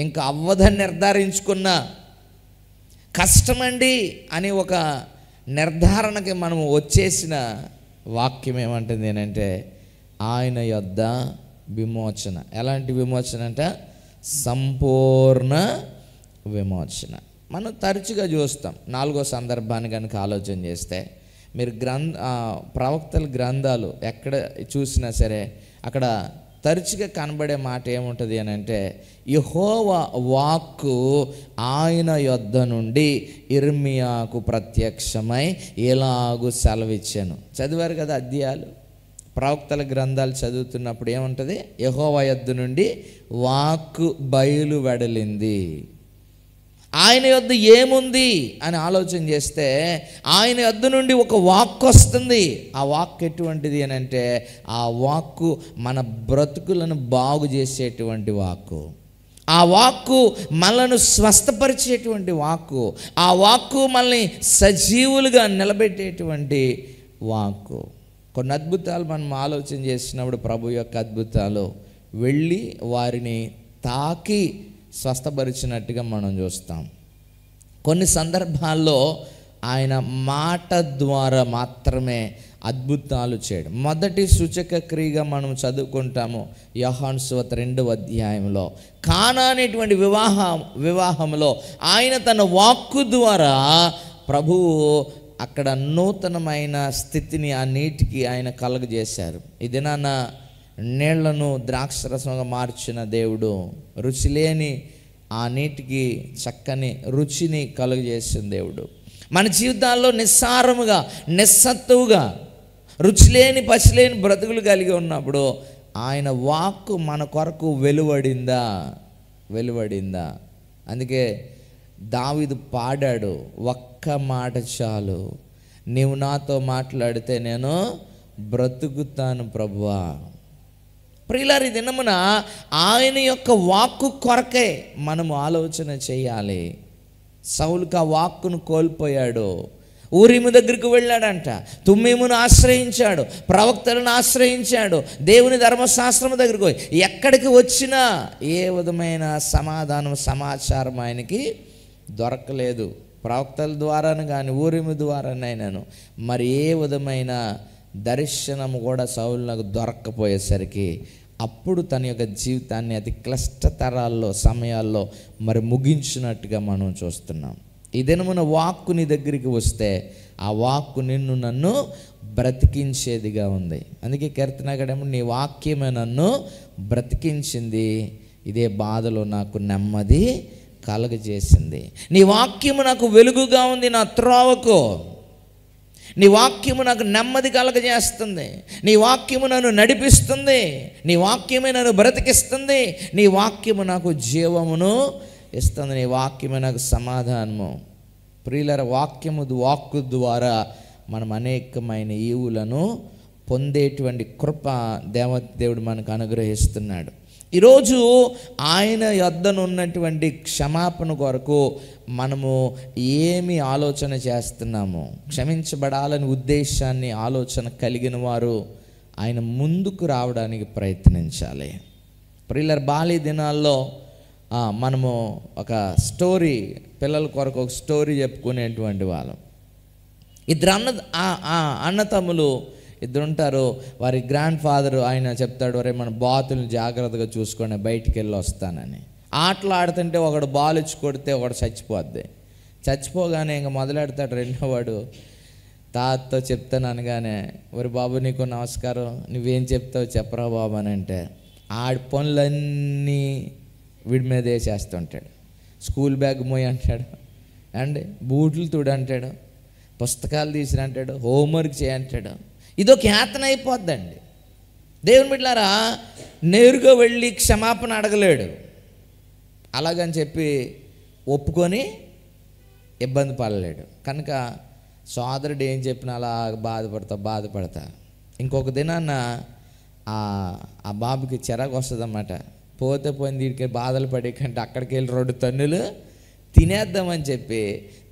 ఇంకా అవ్వదని నిర్ధారించుకున్నా, కష్టమండి అని ఒక నిర్ధారణకి మనము వచ్చేసిన వాక్యం ఏమంటుంది అంటే ఆయన యొద్ద విమోచన. ఎలాంటి విమోచన అంటే సంపూర్ణ విమోచన. మనం తరచుగా చూస్తాం. 4వ సందర్భాన్ని కనుక ఆలోచన చేస్తే మీరు ప్రవక్తల గ్రంథాలు ఎక్కడ చూసినా సరే అక్కడ తరచుగా కనబడే మాట ఏముంటుంది అని అంటే యెహోవా వాక్కు ఆయన యొద్ద నుండి ఇర్మియాకు ప్రత్యక్షమై ఎలాగూ సెలవిచ్చాను. చదివారు కదా అధ్యాయాలు. ప్రవక్తల గ్రంథాలు చదువుతున్నప్పుడు ఏముంటుంది? యెహోవా యొద్ద నుండి వాక్కు బయలు వెడలింది. ఆయన యొద్ద ఏముంది అని ఆలోచన చేస్తే ఆయన యొద్ద నుండి ఒక వాక్కు వస్తుంది. ఆ వాక్కు ఎటువంటిది అని అంటే ఆ వాక్కు మన బ్రతుకులను బాగు చేసేటువంటి వాక్కు. ఆ వాక్కు మనలను స్వస్థపరిచేటువంటి వాక్కు. ఆ వాక్కు మనల్ని సజీవులుగా నిలబెట్టేటువంటి వాక్కు. కొన్ని అద్భుతాలు మనం ఆలోచన చేసినప్పుడు ప్రభు యొక్క అద్భుతాలు వెళ్ళి వారిని తాకి స్వస్థపరిచినట్టుగా మనం చూస్తాం. కొన్ని సందర్భాల్లో ఆయన మాట ద్వారా మాత్రమే అద్భుతాలు చేయడం. మొదటి సూచక క్రియగా మనం చదువుకుంటాము యోహాను సువార్త 2వ అధ్యాయంలో. కానా అనేటువంటి వివాహంలో ఆయన తన వాక్కు ద్వారా ప్రభువు అక్కడ నూతనమైన స్థితిని ఆ నీటికి ఆయన కలుగజేశారు. ఈ దినాన నీళ్లను ద్రాక్షరసంగా మార్చిన దేవుడు రుచి లేని ఆ నీటికి చక్కని రుచిని కలుగజేసిన దేవుడు. మన జీవితాల్లో నిస్సారముగా నిస్సత్తువుగా రుచిలేని పసిలేని బ్రతుకులు కలిగి ఉన్నప్పుడు ఆయన వాక్కు మన కొరకు వెలువడిందా. అందుకే దావీదు పాడాడు, ఒక్క మాట చాలు, నీవు నాతో మాట్లాడితే నేను బ్రతుకుతాను ప్రభువా. ప్రియులారి, దినమున ఆయన యొక్క వాక్కు కొరకే మనము ఆలోచన చేయాలి. సౌలుకు ఆ వాక్కును కోల్పోయాడు. ఊరిము దగ్గరికి వెళ్ళాడంట, తుమ్మీమును ఆశ్రయించాడు, ప్రవక్తలను ఆశ్రయించాడు, దేవుని ధర్మశాస్త్రం దగ్గరికి పోయి ఎక్కడికి వచ్చినా ఏ విధమైన సమాచారం ఆయనకి దొరకలేదు. ప్రవక్తల ద్వారాను కానీ ఊరిము ద్వారానైనాను మరి ఏ విధమైన దర్శనము కూడా సౌలునకు దొరక్కపోయేసరికి అప్పుడు తన యొక్క జీవితాన్ని అతి క్లిష్టతరాల్లో సమయాల్లో మరి ముగించినట్టుగా మనం చూస్తున్నాం. ఈ దినమున వాక్కు నీ దగ్గరికి వస్తే ఆ వాక్కు నిన్ను నన్ను బ్రతికించేదిగా ఉంది. అందుకే కీర్తనగాడేమో నీ వాక్యమే నన్ను బ్రతికించింది, ఇదే బాధలో నాకు నెమ్మది కలుగజేసింది. నీ వాక్యము నాకు వెలుగుగా ఉంది నా త్రోవకు, నీ వాక్యము నాకు నెమ్మది కలగజేస్తుంది, నీ వాక్యము నన్ను నడిపిస్తుంది, నీ వాక్యమే నన్ను బ్రతికిస్తుంది, నీ వాక్యము నాకు జీవమును ఇస్తుంది, నీ వాక్యమే నాకు సమాధానము. ప్రియులారా, వాక్కు ద్వారా మనం అనేకమైన ఈవులను పొందేటువంటి కృప దేవుడు మనకు అనుగ్రహిస్తున్నాడు. ఈరోజు ఆయన యొద్దనున్నటువంటి క్షమాపణ కొరకు మనము ఏమి ఆలోచన చేస్తున్నాము? క్షమించబడాలని ఉద్దేశాన్ని ఆలోచన కలిగిన వారు ఆయన ముందుకు రావడానికి ప్రయత్నించాలి. ప్రియులారా, బాల్య దినాల్లో మనము ఒక స్టోరీ, పిల్లల కొరకు ఒక స్టోరీ చెప్పుకునేటువంటి వాళ్ళం. ఇద్దరు అన్నతమ్ములు ఇద్దరు ఉంటారు. వారి గ్రాండ్ ఫాదర్ ఆయన చెప్తాడు, అరే మన బాతులను జాగ్రత్తగా చూసుకొని బయటికి వెళ్ళి వస్తానని. ఆటలు ఆడుతుంటే ఒకడు బాల్ ఇచ్చి కొడితే ఒకడు చచ్చిపోద్ది. చచ్చిపోగానే ఇంకా మొదలెడతాడు రెండోవాడు, తాతతో చెప్తాను అనగానే, ఒరి బాబు నీకు నమస్కారం, నువ్వేం చెప్తావు చెప్పరా బాబు అని అంటే ఆడి పనులన్నీ వీడి మీద వేసేస్తుంటాడు. స్కూల్ బ్యాగ్ మోయి అంటాడు, అండి బూట్లు తుడు అంటాడు, పుస్తకాలు తీసిరా అంటాడు, హోంవర్క్ చేయంటాడు. ఇదొక యాతన అయిపోద్దండి. దేవుని బిడ్డలారా, నేరుగా వెళ్ళి క్షమాపణ అడగలేడు. అలాగని చెప్పి ఒప్పుకొని ఇబ్బంది పడలేడు. కనుక సోదరుడు ఏం చెప్పినా అలా బాధపడతా. ఇంకొక దినాన్న ఆ బాబుకి చిరాకు వస్తుంది అన్నమాట. పోతే పోయింది, వీడికి బాధలు పడే కంటే అక్కడికి వెళ్ళి 2 తన్నులు తినేద్దామని చెప్పి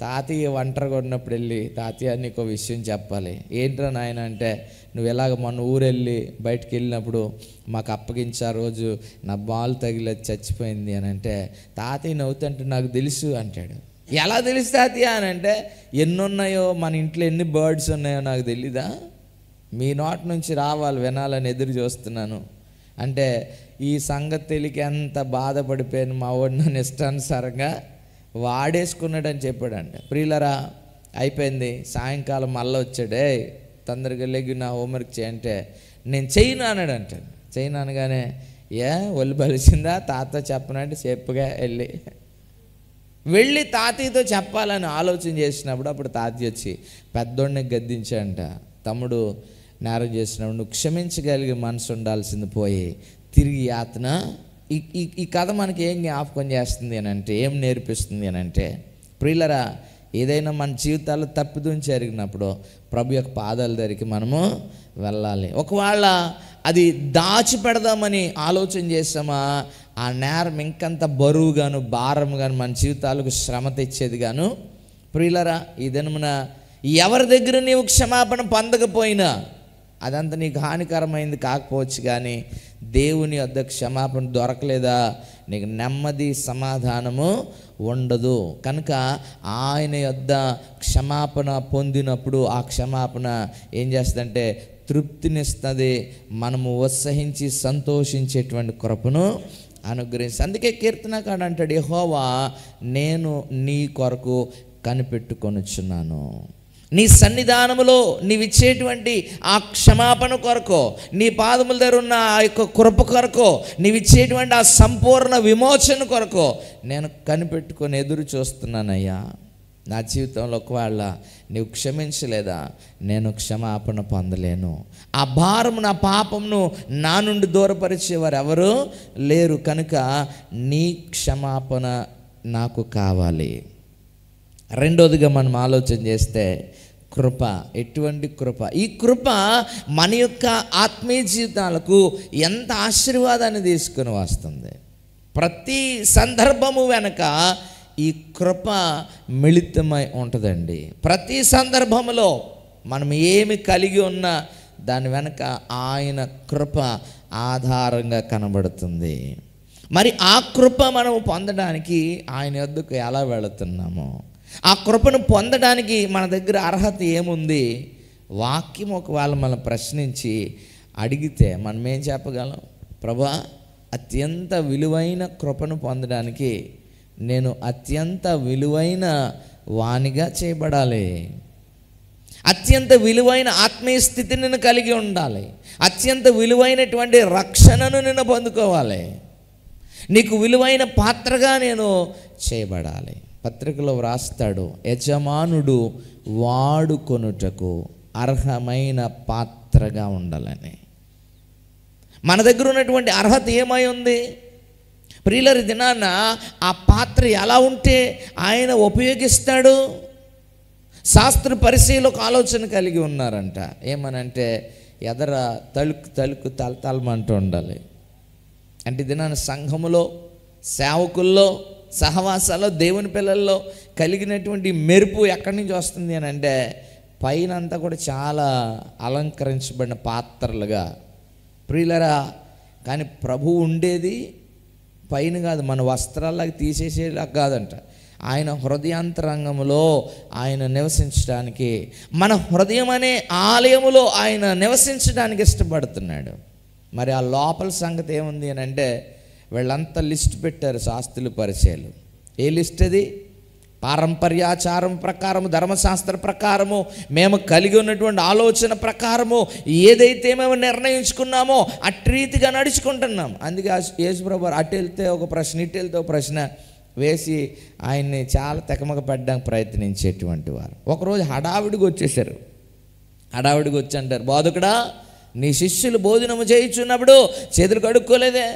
తాతయ్య ఒంటరిగా ఉన్నప్పుడు వెళ్ళి, తాతయ్య నీకు విషయం చెప్పాలి. ఏంట్రా నాయన అంటే, నువ్వు ఎలాగ మొన్న ఊరెళ్ళి బయటికి వెళ్ళినప్పుడు మాకు అప్పగించే రోజు నా బాల్ తగిలి చచ్చిపోయింది అని అంటే, తాతయ్య నవ్వుతుంటే నాకు తెలుసు అంటాడు. ఎలా తెలుసు తాతయ్య అని అంటే, ఎన్ని ఉన్నాయో మన ఇంట్లో ఎన్ని బర్డ్స్ ఉన్నాయో నాకు తెలీదా, మీ నోటి నుంచి రావాలి వినాలని ఎదురు చూస్తున్నాను అంటే, ఈ సంగతి తెలియక ఎంత బాధపడిపోయాను, మా వాడు నన్ను ఇష్టానుసారంగా వాడేసుకున్నాడని చెప్పాడంట. ప్రియులరా, అయిపోయింది. సాయంకాలం మళ్ళీ వచ్చాడే, తొందరగా లెగ్గి నా హోంవర్క్ చేయంటే నేను చేయను అన్నాడంట. చేయను అనగానే, ఒళ్ళు బలిసిందా తాత చెప్పనంటే చెప్పుగా వెళ్ళి తాతయ్యతో చెప్పాలని ఆలోచన చేసినప్పుడు అప్పుడు తాతయ్య వచ్చి పెద్దోడిని గద్దించాడంట. తమ్ముడు నేరం చేసినప్పుడు నువ్వు క్షమించగలిగే మనసు ఉండాల్సింది పోయి తిరిగి యాతన. ఈ కథ మనకి ఏం జ్ఞాపకం చేస్తుంది అని అంటే, ఏం నేర్పిస్తుంది అని అంటే, ప్రియులరా, ఏదైనా మన జీవితాల్లో తప్పిదం జరిగినప్పుడు ప్రభు యొక్క పాదాల దగ్గరికి మనము వెళ్ళాలి. ఒకవేళ అది దాచిపెడదామని ఆలోచన చేసామా, ఆ నేరం ఇంకంత బరువుగాను భారంగాను మన జీవితాలకు శ్రమ తెచ్చేది గాను. ప్రియులరా, ఈ దినమున ఎవరి దగ్గర నీవు క్షమాపణ పొందకపోయినా అదంతా నీకు హానికరమైంది కాకపోవచ్చు, కానీ దేవుని వద్ద క్షమాపణ దొరకలేదా నీకు నెమ్మది సమాధానము ఉండదు. కనుక ఆయన యొద్ద క్షమాపణ పొందినప్పుడు ఆ క్షమాపణ ఏం చేస్తుందంటే తృప్తినిస్తుంది, మనము ఉత్సహించి సంతోషించేటువంటి కృపను అనుగ్రహిస్తుంది. అందుకే కీర్తనకాడు అంటాడు, యెహోవా నేను నీ కొరకు కనిపెట్టుకొనుచున్నాను. నీ సన్నిధానములో నీవిచ్చేటువంటి ఆ క్షమాపణ కొరకో, నీ పాదముల దగ్గర ఉన్న ఆ యొక్క కృప కొరకో, నీవిచ్చేటువంటి ఆ సంపూర్ణ విమోచన కొరకో నేను కనిపెట్టుకొని ఎదురు చూస్తున్నానయ్యా. నా జీవితంలో ఒకవేళ నీవు క్షమించలేదా నేను క్షమాపణ పొందలేను. ఆ భారము నా పాపమును నా నుండి దూరపరిచేవారు ఎవరు లేరు. కనుక నీ క్షమాపణ నాకు కావాలి. రెండోదిగా మనం ఆలోచన చేస్తే కృప. ఎటువంటి కృప? ఈ కృప మన యొక్క ఆత్మీయ జీవితాలకు ఎంత ఆశీర్వాదాన్ని తీసుకుని వస్తుంది. ప్రతి సందర్భము వెనక ఈ కృప మిళితమై ఉంటుందండి. ప్రతి సందర్భంలో మనం ఏమి కలిగి ఉన్నా దాని వెనక ఆయన కృప ఆధారంగా కనబడుతుంది. మరి ఆ కృప మనం పొందడానికి ఆయన వద్దకు ఎలా వెళుతున్నామో, ఆ కృపను పొందడానికి మన దగ్గర అర్హత ఏముంది? వాక్యం ఒకవేళ మనం ప్రశ్నించి అడిగితే మనం ఏం చెప్పగలం? ప్రభువా, అత్యంత విలువైన కృపను పొందడానికి నేను అత్యంత విలువైన వానిగా చేయబడాలి, అత్యంత విలువైన ఆత్మీయ స్థితిని నేను కలిగి ఉండాలి, అత్యంత విలువైనటువంటి రక్షణను నేను పొందుకోవాలి, నీకు విలువైన పాత్రగా నేను చేయబడాలి. పత్రికలో వ్రాస్తాడు, యజమానుడు వాడుకొనుటకు అర్హమైన పాత్రగా ఉండాలని. మన దగ్గర ఉన్నటువంటి అర్హత ఏమై ఉంది? ప్రియులారి, దినాన ఆ పాత్ర ఎలా ఉంటే ఆయన ఉపయోగిస్తాడు? శాస్త్ర పరిశీలకు ఆలోచన కలిగి ఉన్నారంట. ఏమనంటే ఎదర తలుకు తలతలమంటూ ఉండాలి. అంటే దినాన సంఘములో, సేవకుల్లో, సహవాసాల్లో, దేవుని పిల్లల్లో కలిగినటువంటి మెరుపు ఎక్కడి నుంచి వస్తుంది అని అంటే పైన అంతా కూడా చాలా అలంకరించబడిన పాత్రలుగా. ప్రియులరా, కానీ ప్రభు ఉండేది పైన కాదు, మన వస్త్రాలకు తీసేసేలా కాదంట. ఆయన హృదయాంతరంగంలో ఆయన నివసించడానికి, మన హృదయం అనే ఆలయములో ఆయన నివసించడానికి ఇష్టపడుతున్నాడు. మరి ఆ లోపల సంగతి ఏముంది అని అంటే వీళ్ళంతా లిస్ట్ పెట్టారు, శాస్త్రులు పరిచయాలు. ఏ లిస్ట్ అది? పారంపర్యాచారం ప్రకారము, ధర్మశాస్త్ర ప్రకారము, మేము కలిగి ఉన్నటువంటి ఆలోచన ప్రకారము ఏదైతే మేము నిర్ణయించుకున్నామో అట్టి రీతిగా నడుచుకుంటున్నాం. అందుకే యేసుప్రభు అటు వెళ్తే ఒక ప్రశ్న, ఇటు వెళ్తే ఒక ప్రశ్న వేసి ఆయన్ని చాలా తెకమక పెట్టడానికి ప్రయత్నించేటువంటి వారు. ఒకరోజు హడావిడికి వచ్చేసారు. హడావిడికి వచ్చి అంటారు, బోధకుడా, నీ శిష్యులు భోజనము చేయించున్నప్పుడు చేతులు కడుక్కోలేదే?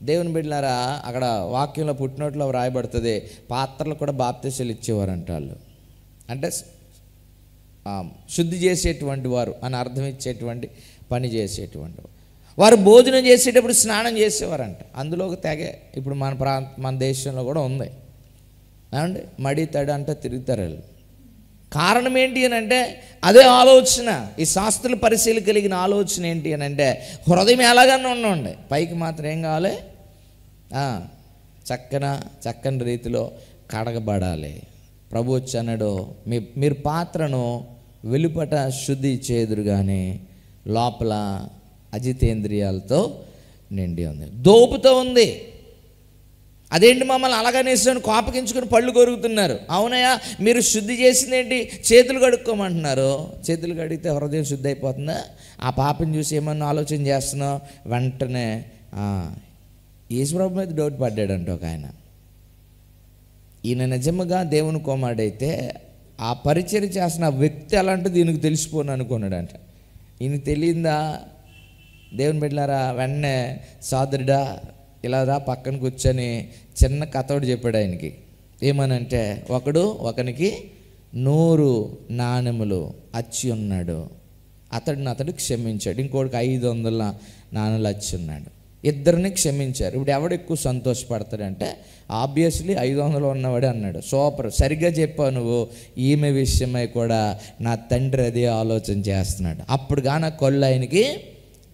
దేవుని బిడ్డలారా, అక్కడ వాక్యంలో పుట్టినట్లో వ్రాయబడుతుంది, పాత్రలు కూడా బాప్తీసాలు ఇచ్చేవారంట వాళ్ళు. అంటే శుద్ధి చేసేటువంటి వారు అని అర్థం ఇచ్చేటువంటి పని చేసేటువంటి వారు భోజనం చేసేటప్పుడు స్నానం చేసేవారంట. అందులో ఒక తెగ ఇప్పుడు మన దేశంలో కూడా ఉంది. ఏమండి, మడి తడి అంటే తిరుగుతారు వాళ్ళు. కారణం ఏంటి అని అంటే అదే ఆలోచన. ఈ శాస్త్రుల పరిశీలి కలిగిన ఆలోచన ఏంటి అని అంటే హృదయం ఎలాగన్నా ఉండండి, పైకి మాత్రం ఏం కావాలి? చక్కని రీతిలో కడగబడాలి. ప్రభు వచ్చి అన్నాడు, మీరు పాత్రను వెలుపట శుద్ధి చేదురు కానీ లోపల అజితేంద్రియాలతో నిండి ఉంది, దోపుతో ఉంది. అదేంటి మమ్మల్ని అలాగనేసి కోపగించుకుని పళ్ళు కొరుకుతున్నారు? అవునయ్యా, మీరు శుద్ధి చేసిందేంటి? చేతులు కడుక్కోమంటున్నారు. చేతులు కడిగితే హృదయం శుద్ధి అయిపోతుందా? ఆ పాపని చూసి ఏమన్నా ఆలోచన చేస్తున్నావు? వెంటనే యేసుప్రభు మీద డౌట్ పడ్డాడంట ఒక ఆయన. ఈయన నిజముగా దేవుని కుమారుడైతే ఆ పరిచర్య చేసిన వ్యక్తి అలాంటిది ఈయనకు తెలిసిపోను అనుకున్నాడంట. ఈయనకు తెలియందా? దేవుని బిడ్డలారా, వెంటనే సోదరుడా ఇలా రా పక్కన కూర్చొని చిన్న కథోడు చెప్పాడు ఆయనకి. ఏమనంటే ఒకనికి 100 నాణెములు అచ్చి ఉన్నాడు, అతడు క్షమించాడు. ఇంకోటికి 500 నాణెలు అచ్చి ఉన్నాడు. ఇద్దరిని క్షమించారు. ఇప్పుడు ఎవడు ఎక్కువ సంతోషపడతాడంటే ఆబ్వియస్లీ 500 ఉన్నవాడే అన్నాడు. సూపర్, సరిగ్గా చెప్పావు నువ్వు, ఈమె విషయమై కూడా నా తండ్రి అదే ఆలోచన చేస్తున్నాడు. అప్పుడు కానీ ఆ కళ్ళు ఆయనకి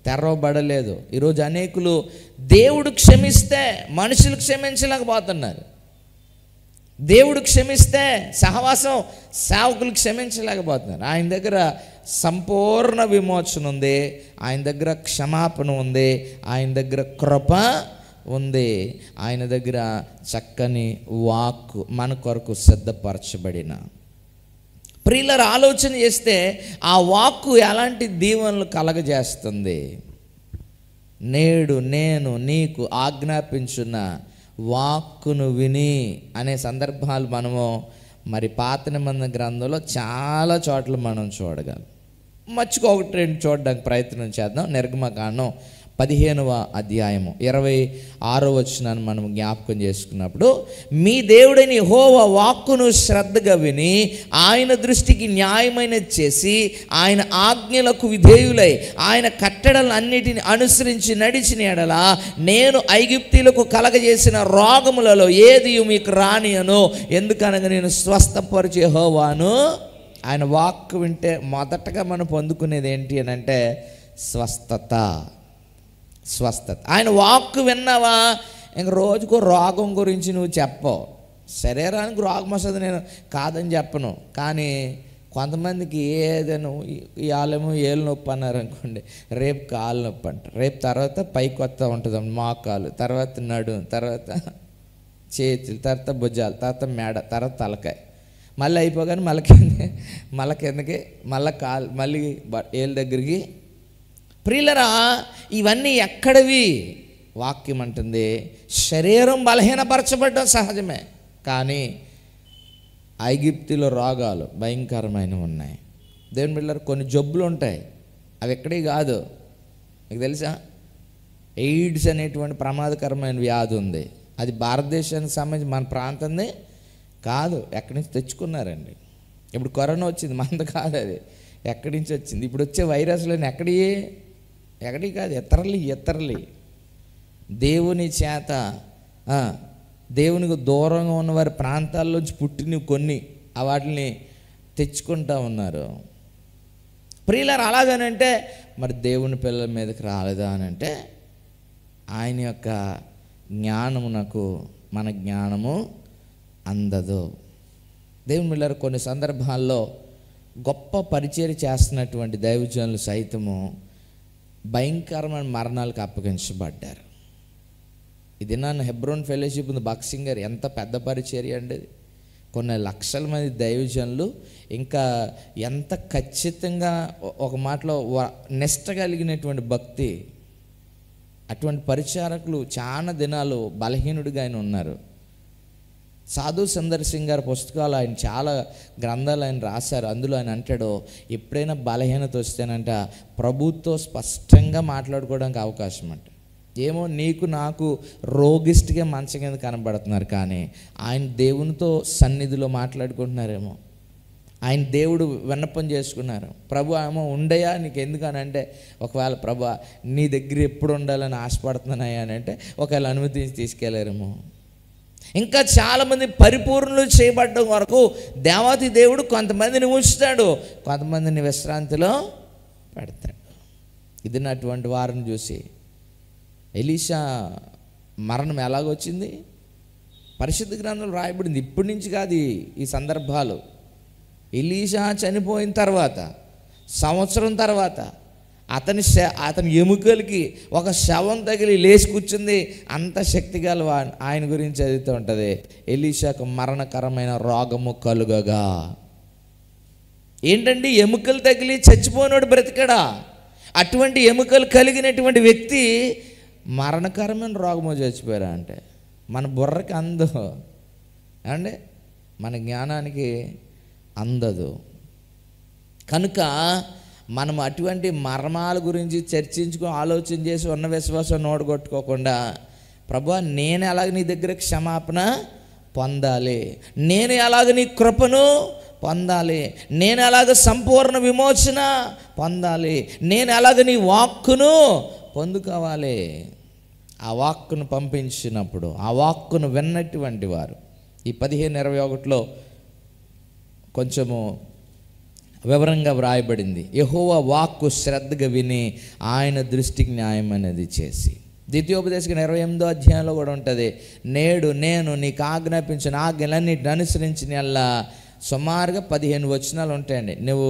తెరవబడలేదు. ఈరోజు అనేకులు దేవుడు క్షమిస్తే మనుషులు క్షమించలేకపోతున్నారు. దేవుడు క్షమిస్తే సహవాసం సేవకులు క్షమించలేకపోతున్నారు. ఆయన దగ్గర సంపూర్ణ విమోచన ఉంది, ఆయన దగ్గర క్షమాపణ ఉంది, ఆయన దగ్గర కృప ఉంది, ఆయన దగ్గర చక్కని వాక్కు మన కొరకు సిద్ధపరచబడిన. ప్రియులారా, ఆలోచన చేస్తే ఆ వాక్కు ఎలాంటి దీవెనలు కలగజేస్తుంది. నేడు నేను నీకు ఆజ్ఞాపించున్న వాక్కును విని అనే సందర్భాలు మనము మరి పాత నిబంధన గ్రంథంలో చాలా చోట్ల మనం చూడగలం. మర్చికో 1-2 చూడడానికి ప్రయత్నం చేద్దాం. నిర్గమకాండం 15వ అధ్యాయము 26వ వచనాన్ని మనం జ్ఞాపకం చేసుకున్నప్పుడు, మీ దేవుడైన యెహోవా వాక్కును శ్రద్ధగా విని ఆయన దృష్టికి న్యాయమైనది చేసి ఆయన ఆజ్ఞలకు విధేయులై ఆయన కట్టడలను అన్నిటిని అనుసరించి నడిచిన ఎడల నేను ఐగుప్తీయులకు కలగజేసిన రోగములలో ఏది మీకు రానియను, ఎందుకనగా నేను స్వస్థపరిచే యెహోవాను. ఆయన వాక్కు వింటే మొదటగా మనం పొందుకునేది ఏంటి అని అంటే స్వస్థత. ఆయన వాక్కు విన్నావా, ఇంక రోజుకో రోగం గురించి నువ్వు చెప్పవు. శరీరానికి రోగం వస్తుంది, నేను కాదని చెప్పను, కానీ కొంతమందికి ఏదైనా ఇవాళేమో ఏళ్ళు నొప్పి అన్నారు అనుకోండి, రేపు కాలు నొప్పి అంటారు, రేపు తర్వాత పైకి వస్తూ ఉంటుంది మోకాలు, తర్వాత నడుము, తర్వాత చేతులు, తర్వాత భుజాలు, తర్వాత మెడ, తర్వాత తలకాయ, మళ్ళీ అయిపోగానే మళ్ళీ కిందకి మళ్ళీ కాలు, మళ్ళీ ఏళ్ళ దగ్గరికి. ప్రియులరా, ఇవన్నీ ఎక్కడవి? వాక్యం అంటుంది శరీరం బలహీనపరచబడడం సహజమే, కానీ ఐగుప్తులో రోగాలు భయంకరమైనవి ఉన్నాయి. దేవుని బిడ్డలారా, కొన్ని జబ్బులు ఉంటాయి, అవి ఎక్కడే కాదు. మీకు తెలుసా, ఎయిడ్స్ అనేటువంటి ప్రమాదకరమైన వ్యాధి ఉంది. అది భారతదేశానికి సంబంధించి మన ప్రాంతంది కాదు, ఎక్కడి నుంచి తెచ్చుకున్నారండి. ఇప్పుడు కరోనా వచ్చింది, మనది కాదు, అది ఎక్కడి నుంచి వచ్చింది. ఇప్పుడు వచ్చే వైరస్లని ఎక్కడి కాదు, ఇతరలి దేవుని చేత దేవునికి దూరంగా ఉన్న వారి ప్రాంతాల్లోంచి పుట్టినవి కొన్ని వాటిని తెచ్చుకుంటా ఉన్నారు. ప్రియులారా, అలాగనంటే మరి దేవుని పిల్లల మీదకి రాలేదా అని అంటే ఆయన యొక్క జ్ఞానమునకు మన జ్ఞానము అందదు. దేవుని పిల్లలు కొన్ని సందర్భాల్లో గొప్ప పరిచర్య చేస్తున్నటువంటి దైవజనులు సైతము భయంకరమైన మరణాలకు అప్పగించబడ్డారు. ఇది నన్ను హెబ్రోన్ ఫెలోషిప్ ఉంది, బాక్సింగర్, ఎంత పెద్ద పరిచర్య అండి. కొన్ని లక్షల మంది దైవజనులు ఇంకా ఎంత ఖచ్చితంగా ఒక మాటలో నిష్ట కలిగినటువంటి భక్తి, అటువంటి పరిచారకులు చాలా దినాలు బలహీనుడిగా ఆయన ఉన్నారు. సాధు సుందర్ సింగ్ గారి పుస్తకాలు, ఆయన చాలా గ్రంథాలు ఆయన రాశారు. అందులో ఆయన అంటాడు, ఎప్పుడైనా బలహీనత వస్తేనంట ప్రభుతో స్పష్టంగా మాట్లాడుకోవడానికి అవకాశం అంట. ఏమో నీకు నాకు రోగిస్ట్గా మంచం కింద కనబడుతున్నారు, కానీ ఆయన దేవునితో సన్నిధిలో మాట్లాడుకుంటున్నారేమో, ఆయన దేవుడు విన్నపం చేసుకున్నారు. ప్రభు ఏమో ఉండయా నీకు ఎందుకని అంటే, ఒకవేళ ప్రభు నీ దగ్గర ఎప్పుడు ఉండాలని ఆశపడుతున్నాయా అని అంటే ఒకవేళ అనుమతించి తీసుకెళ్లారేమో. ఇంకా చాలామంది పరిపూర్ణులు చేయబడ్డం వరకు దేవాతి దేవుడు కొంతమందిని ఉంచుతాడు, కొంతమందిని విశ్రాంతిలో పెడతాడు. ఇది అటువంటి వారిని చూసి ఎలీషా మరణం ఎలాగొచ్చింది? పరిశుద్ధ గ్రంథంలో రాయబడింది. ఇప్పటి నుంచి కాదు ఈ సందర్భాలు. ఎలీషా చనిపోయిన తర్వాత సంవత్సరం తర్వాత అతని ఎముకలకి ఒక శవం తగిలి లేచి కూర్చుంది. అంత శక్తిగల ఆయన గురించి చదువుతూ ఉంటుంది. ఎలీషాకు మరణకరమైన రోగము కలుగగా. ఏంటండి, ఎముకలు తగిలి చచ్చిపోయినోడు బ్రతికడా? అటువంటి ఎముకలు కలిగినటువంటి వ్యక్తి మరణకరమైన రోగము చచ్చిపోయారా అంటే మన బుర్రకి అందదు అండి, మన జ్ఞానానికి అందదు. కనుక మనం అటువంటి మర్మాల గురించి చర్చించుకొని ఆలోచన చేసి ఉన్న విశ్వాసం నోడగొట్టుకోకుండా, ప్రభువా నేను ఎలాగ నీ దగ్గర క్షమాపణ పొందాలి, నేను ఎలాగ నీ కృపను పొందాలి, నేను ఎలాగ సంపూర్ణ విమోచన పొందాలి, నేను ఎలాగ నీ వాక్కును పొందుకోవాలి. ఆ వాక్కును పంపించినప్పుడు ఆ వాక్కును విన్నటువంటి వారు. ఈ 15:21లో కొంచెము వివరంగా వ్రాయబడింది. యెహోవా వాక్కు శ్రద్ధగా విని ఆయన దృష్టికి న్యాయం అనేది చేసి. ద్వితీయోపదేశం 28వ అధ్యాయంలో కూడా ఉంటుంది, నేడు నేను నీకు ఆజ్ఞాపించిన ఆజ్ఞలన్నిటిని అనుసరించినల్లా. సుమారుగా 15 వచనాలు ఉంటాయండి. నువ్వు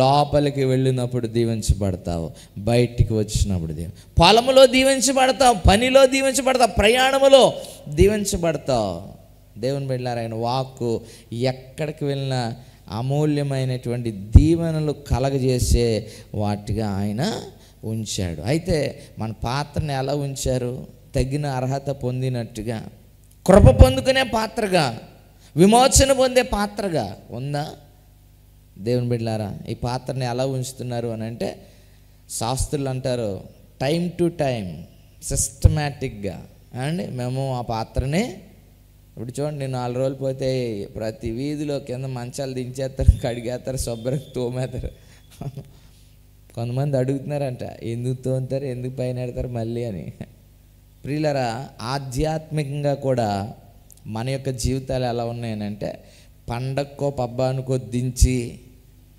లోపలికి వెళ్ళినప్పుడు దీవించబడతావు, బయటికి వచ్చినప్పుడు పొలములో దీవించబడతావు, పనిలో దీవించబడతావు, ప్రయాణములో దీవించబడతావు. దేవుని బిడ్డలారా, ఆయన వాక్కు ఎక్కడికి వెళ్ళినా అమూల్యమైనటువంటి దీవెనలు కలగజేసే వాటిగా ఆయన ఉంచాడు. అయితే మన పాత్రని ఎలా ఉంచారు? తగిన అర్హత పొందినట్టుగా, కృప పొందుకునే పాత్రగా, విమోచన పొందే పాత్రగా ఉందా? దేవుని బిడ్డలారా, ఈ పాత్రని ఎలా ఉంచుతున్నారు అని అంటే, శాస్త్రులు అంటారు టైం టు టైం సిస్టమేటిక్గా అండి మేము ఆ పాత్రనే. ఇప్పుడు చూడండి, 4 రోజులు పోతే ప్రతి వీధిలో కింద మంచాలు దించేస్తారు, కడిగేస్తారు, శుభ్రంగా తోమేస్తారు. కొంతమంది అడుగుతున్నారంట, ఎందుకు తోముతారు, ఎందుకు పైన పెడతారు మళ్ళీ అని. ప్రియులరా, ఆధ్యాత్మికంగా కూడా మన యొక్క జీవితాలు ఎలా ఉన్నాయనంటే, పండక్కో పబ్బానికో దించి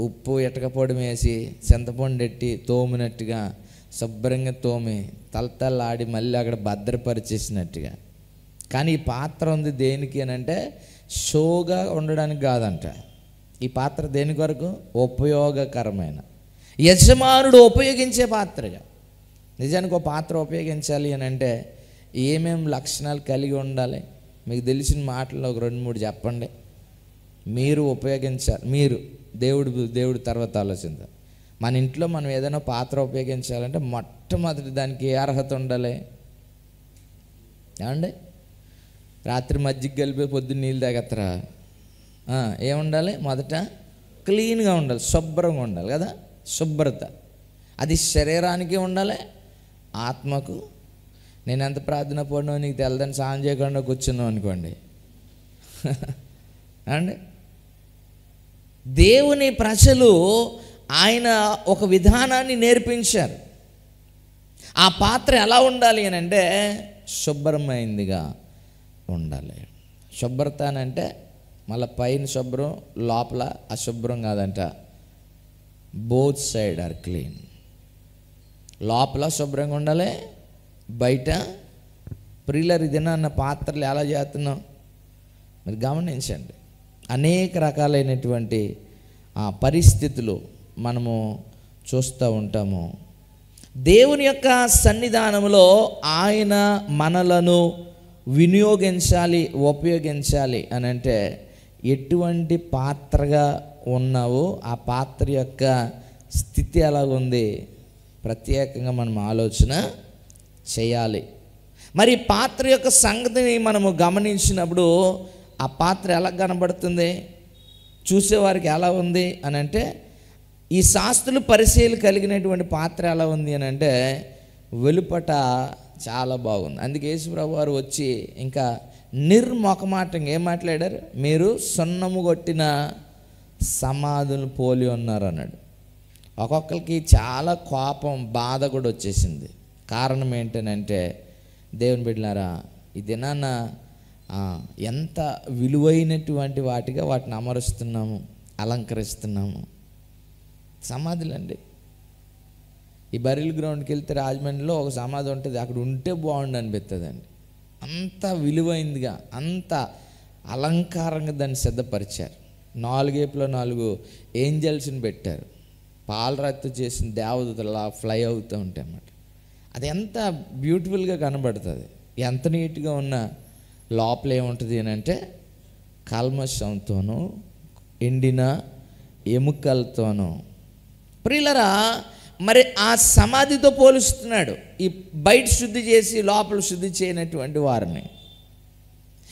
ఉప్పు ఎటకపోవడం వేసి చింతపండు ఎట్టి తోమినట్టుగా శుభ్రంగా తోమి తలతల్లాడి మళ్ళీ అక్కడ భద్రపరిచేసినట్టుగా. కానీ ఈ పాత్ర ఉంది దేనికి అని అంటే, షోగా ఉండడానికి కాదంట. ఈ పాత్ర దేని కొరకు? ఉపయోగకరమైన, యజమానుడు ఉపయోగించే పాత్రగా. నిజానికి ఒక పాత్ర ఉపయోగించాలి అని అంటే ఏమేమి లక్షణాలు కలిగి ఉండాలి? మీకు తెలిసిన మాటల్లో ఒక 2-3 చెప్పండి. మీరు ఉపయోగించాలి, మీరు దేవుడు తర్వాత ఆలోచిద్దాం. మన ఇంట్లో మనం ఏదైనా పాత్ర ఉపయోగించాలంటే మొట్టమొదటి దానికి ఏ అర్హత ఉండాలి ఏమండి? రాత్రి మజ్జిగ కలిపి పొద్దున్న నీళ్ళు తాగెత్తరా? ఏముండాలి? మొదట క్లీన్గా ఉండాలి, శుభ్రంగా ఉండాలి కదా. శుభ్రత అది శరీరానికి ఉండాలి, ఆత్మకు. నేను ఎంత ప్రార్థన పడినో నీకు తెల్లదని సాయం చేయకుండా కూర్చున్నావు అనుకోండి అండి. దేవుని ప్రజలు ఆయన ఒక విధానాన్ని నేర్పించారు. ఆ పాత్ర ఎలా ఉండాలి అని అంటే శుభ్రమైందిగా ఉండాలి. శుభ్రత అని అంటే మళ్ళీ పైన శుభ్రం, లోపల అశుభ్రం కాదంట. Both side are clean. లోపల శుభ్రంగా ఉండాలి, బయట. ప్రియులర్, ఇదేనా పాత్రలు ఎలా చేస్తున్నాం మీరు గమనించండి. అనేక రకాలైనటువంటి పరిస్థితులు మనము చూస్తూ ఉంటాము. దేవుని యొక్క సన్నిధానంలో ఆయన మనలను వినియోగించాలి, ఉపయోగించాలి అని అంటే ఎటువంటి పాత్రగా ఉన్నావో ఆ పాత్ర యొక్క స్థితి ఎలాగుంది ప్రత్యేకంగా మనం ఆలోచన చేయాలి. మరి పాత్ర యొక్క సంగతిని మనము గమనించినప్పుడు ఆ పాత్ర ఎలా కనబడుతుంది, చూసేవారికి ఎలా ఉంది అని అంటే, ఈ శాస్త్రులు పరిశీలి కలిగినటువంటి పాత్ర ఎలా ఉంది అని అంటే వెలుపట చాలా బాగుంది. అందుకే యేసుప్రభు వారు వచ్చి ఇంకా నిర్మొఖమాటంగా ఏం మాట్లాడారు? మీరు సున్నము కొట్టిన సమాధులు పోలి ఉన్నారు అన్నాడు. ఒక్కొక్కరికి చాలా కోపం, బాధ కూడా వచ్చేసింది. కారణం ఏంటనంటే, దేవుని బిడ్డలారా, ఈ దినాన ఎంత విలువైనటువంటి వాటిగా వాటిని అమరుస్తున్నాము, అలంకరిస్తున్నాము. సమాధులండి. ఈ బరిల్ గ్రౌండ్కి వెళ్తే రాజమండ్రిలో ఒక సమాధి ఉంటుంది, అక్కడ ఉంటే బాగుండు అనిపిస్తుందండి. అంత విలువైందిగా, అంత అలంకారంగా దాన్ని సిద్ధపరిచారు. 4 వైపులా 4 ఏంజల్స్ని పెట్టారు. పాలరాతితో చేసిన దేవదూతలా ఫ్లై అవుతూ ఉంటాయి అన్నమాట. అది ఎంత బ్యూటిఫుల్గా కనబడుతుంది. ఎంత నీట్గా ఉన్నా లోపల ఏముంటుంది అని అంటే కల్మషంతోనూ ఎండిన ఎముకలతోనూ. ప్రియులరా, మరి ఆ సమాధితో పోలుస్తున్నాడు ఈ బయట శుద్ధి చేసి లోపల శుద్ధి చేయనటువంటి వారిని.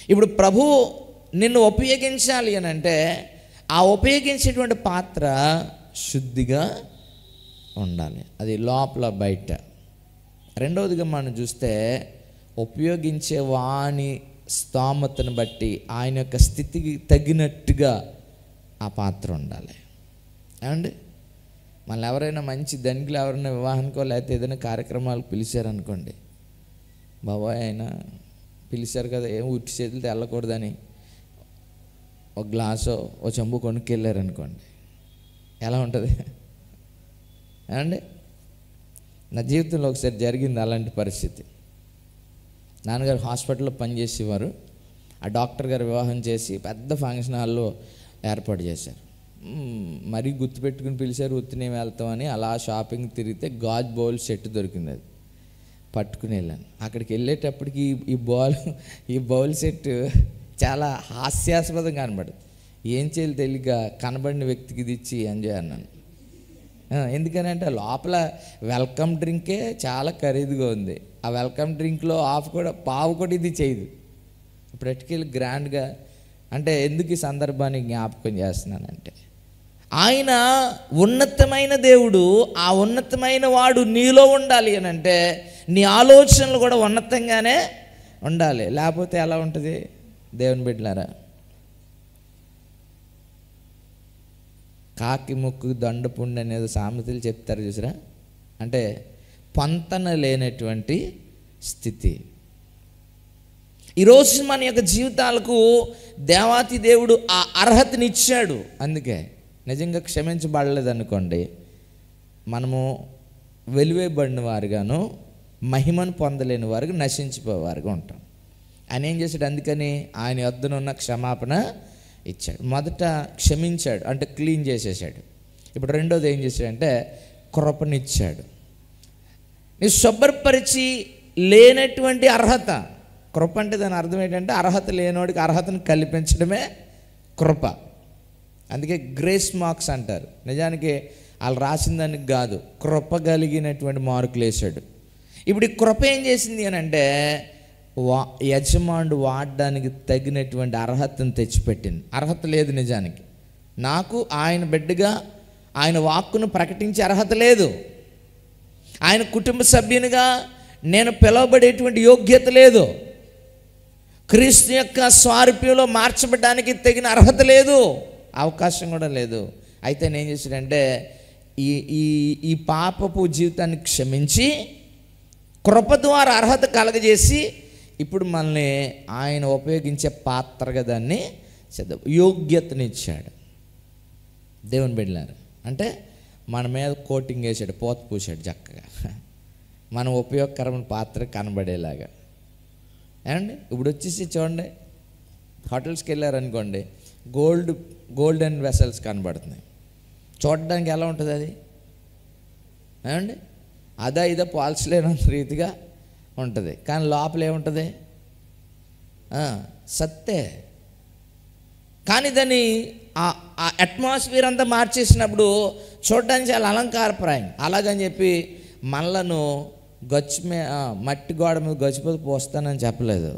ఇప్పుడు ప్రభువు నిన్ను ఉపయోగించాలి అని అంటే ఆ ఉపయోగించేటువంటి పాత్ర శుద్ధిగా ఉండాలి, అది లోపల బయట. రెండవదిగా మనం చూస్తే ఉపయోగించే వాని స్తోమతను బట్టి ఆయన యొక్క స్థితికి తగినట్టుగా ఆ పాత్ర ఉండాలి. ఏమండి, మళ్ళీ ఎవరైనా మంచి ధనికులు ఎవరైనా వివాహానికో లేకపోతే ఏదైనా కార్యక్రమాలు పిలిచారనుకోండి, బాబాయ్ ఆయన పిలిచారు కదా, ఏం ఉట్టి చేతులతో వెళ్ళకూడదని ఒక గ్లాసో ఓ చెంబు కొనుక్కెళ్ళారు అనుకోండి, ఎలా ఉంటుంది ఏమండి? నా జీవితంలో ఒకసారి జరిగింది అలాంటి పరిస్థితి. నాన్నగారు హాస్పిటల్లో పనిచేసేవారు. ఆ డాక్టర్ గారు వివాహం చేసి పెద్ద ఫంక్షన్ హాల్లో ఏర్పాటు చేశారు. మరీ గుర్తుపెట్టుకుని పిలిచారు, ఉత్తినే వెళ్తామని. అలా షాపింగ్ తిరిగితే గాజ్ బౌల్ సెట్ దొరికింది, అది పట్టుకుని వెళ్ళాను. అక్కడికి వెళ్ళేటప్పటికి ఈ బౌల్ సెట్ చాలా హాస్యాస్పదంగా కనబడదు. ఏం చేయాలి తెలియక కనబడిన వ్యక్తికి ఇది ఇచ్చి ఎంజాయ్ అన్నాను. ఎందుకనంటే లోపల వెల్కమ్ డ్రింకే చాలా ఖరీదుగా ఉంది. ఆ వెల్కమ్ డ్రింక్లో పావు కూడా ఇది చేయదు. ప్రాక్టికల్ గ్రాండ్గా అంటే ఎందుకు ఈ సందర్భాన్ని జ్ఞాపకం చేస్తున్నానంటే, ఆయన ఉన్నతమైన దేవుడు. ఆ ఉన్నతమైన వాడు నీలో ఉండాలి అని అంటే నీ ఆలోచనలు కూడా ఉన్నతంగానే ఉండాలి. లేకపోతే ఎలా ఉంటుంది దేవుని బిడ్డలారా? కాకి ముక్కు దండపుండి అనేది సామెతలు చెప్తారు చూసారా, అంటే పొంతన లేనటువంటి స్థితి. ఈరోజు మన యొక్క జీవితాలకు దేవాతి దేవుడు ఆ అర్హతనిచ్చాడు. అందుకే నిజంగా క్షమించబడలేదు అనుకోండి, మనము వెలివేయబడిన వారుగాను మహిమను పొందలేని వారుగా నశించిపోయేవారుగా ఉంటాం. ఆయన ఏం చేశాడు? అందుకని ఆయన యొద్దనున్న క్షమాపణ ఇచ్చాడు. మొదట క్షమించాడు, అంటే క్లీన్ చేసేసాడు. ఇప్పుడు రెండోది ఏం చేశాడంటే కృపనిచ్చాడు. నీ శుభ్రపరిచి లేనటువంటి అర్హత. కృప అంటే దాని అర్థం ఏంటంటే అర్హత లేనివాడికి అర్హతను కల్పించడమే కృప. అందుకే గ్రేస్ మార్క్స్ అంటారు. నిజానికి వాళ్ళు రాసిన దానికి కాదు, కృప కలిగినటువంటి మార్కులు వేసాడు. ఇప్పుడు ఈ కృప ఏం చేసింది అని అంటే యజమానుడు వాడడానికి తగినటువంటి అర్హతను తెచ్చిపెట్టింది. అర్హత లేదు నిజానికి. నాకు ఆయన బిడ్డగా ఆయన వాక్కును ప్రకటించే అర్హత లేదు. ఆయన కుటుంబ సభ్యునిగా నేను పిలువబడేటువంటి యోగ్యత లేదు. క్రీస్తు యొక్క స్వారూప్యంలో మార్చబడడానికి తగిన అర్హత లేదు, అవకాశం కూడా లేదు. అయితే నేను చేశాడంటే ఈ పాపపు జీవితాన్ని క్షమించి కృప ద్వారా అర్హత కలగజేసి ఇప్పుడు మనల్ని ఆయన ఉపయోగించే పాత్రగా దాన్ని యోగ్యతనిచ్చాడు. దేవుని బిడ్డలారా, అంటే మన మీద కోటింగ్ వేసాడు, పోత పూసాడు చక్కగా, మనం ఉపయోగకరమైన పాత్ర కనబడేలాగా. ఏమండి ఇప్పుడు వచ్చేసి చూడండి, హోటల్స్కి వెళ్ళారనుకోండి, గోల్డెన్ వెసల్స్ కనబడుతున్నాయి. చూడడానికి ఎలా ఉంటుంది అది? ఏమండి ఇదో పోల్చలేనంత రీతిగా ఉంటుంది. కానీ లోపల ఏముంటుంది? సత్తే. కానీ దాన్ని ఆ అట్మాస్ఫియర్ అంతా మార్చేసినప్పుడు చూడడానికి చాలా అలంకారప్రాయం. అలాగని చెప్పి మనలను మట్టి గోడ మీద గచ్చిపోతే పోస్తానని చెప్పలేదు.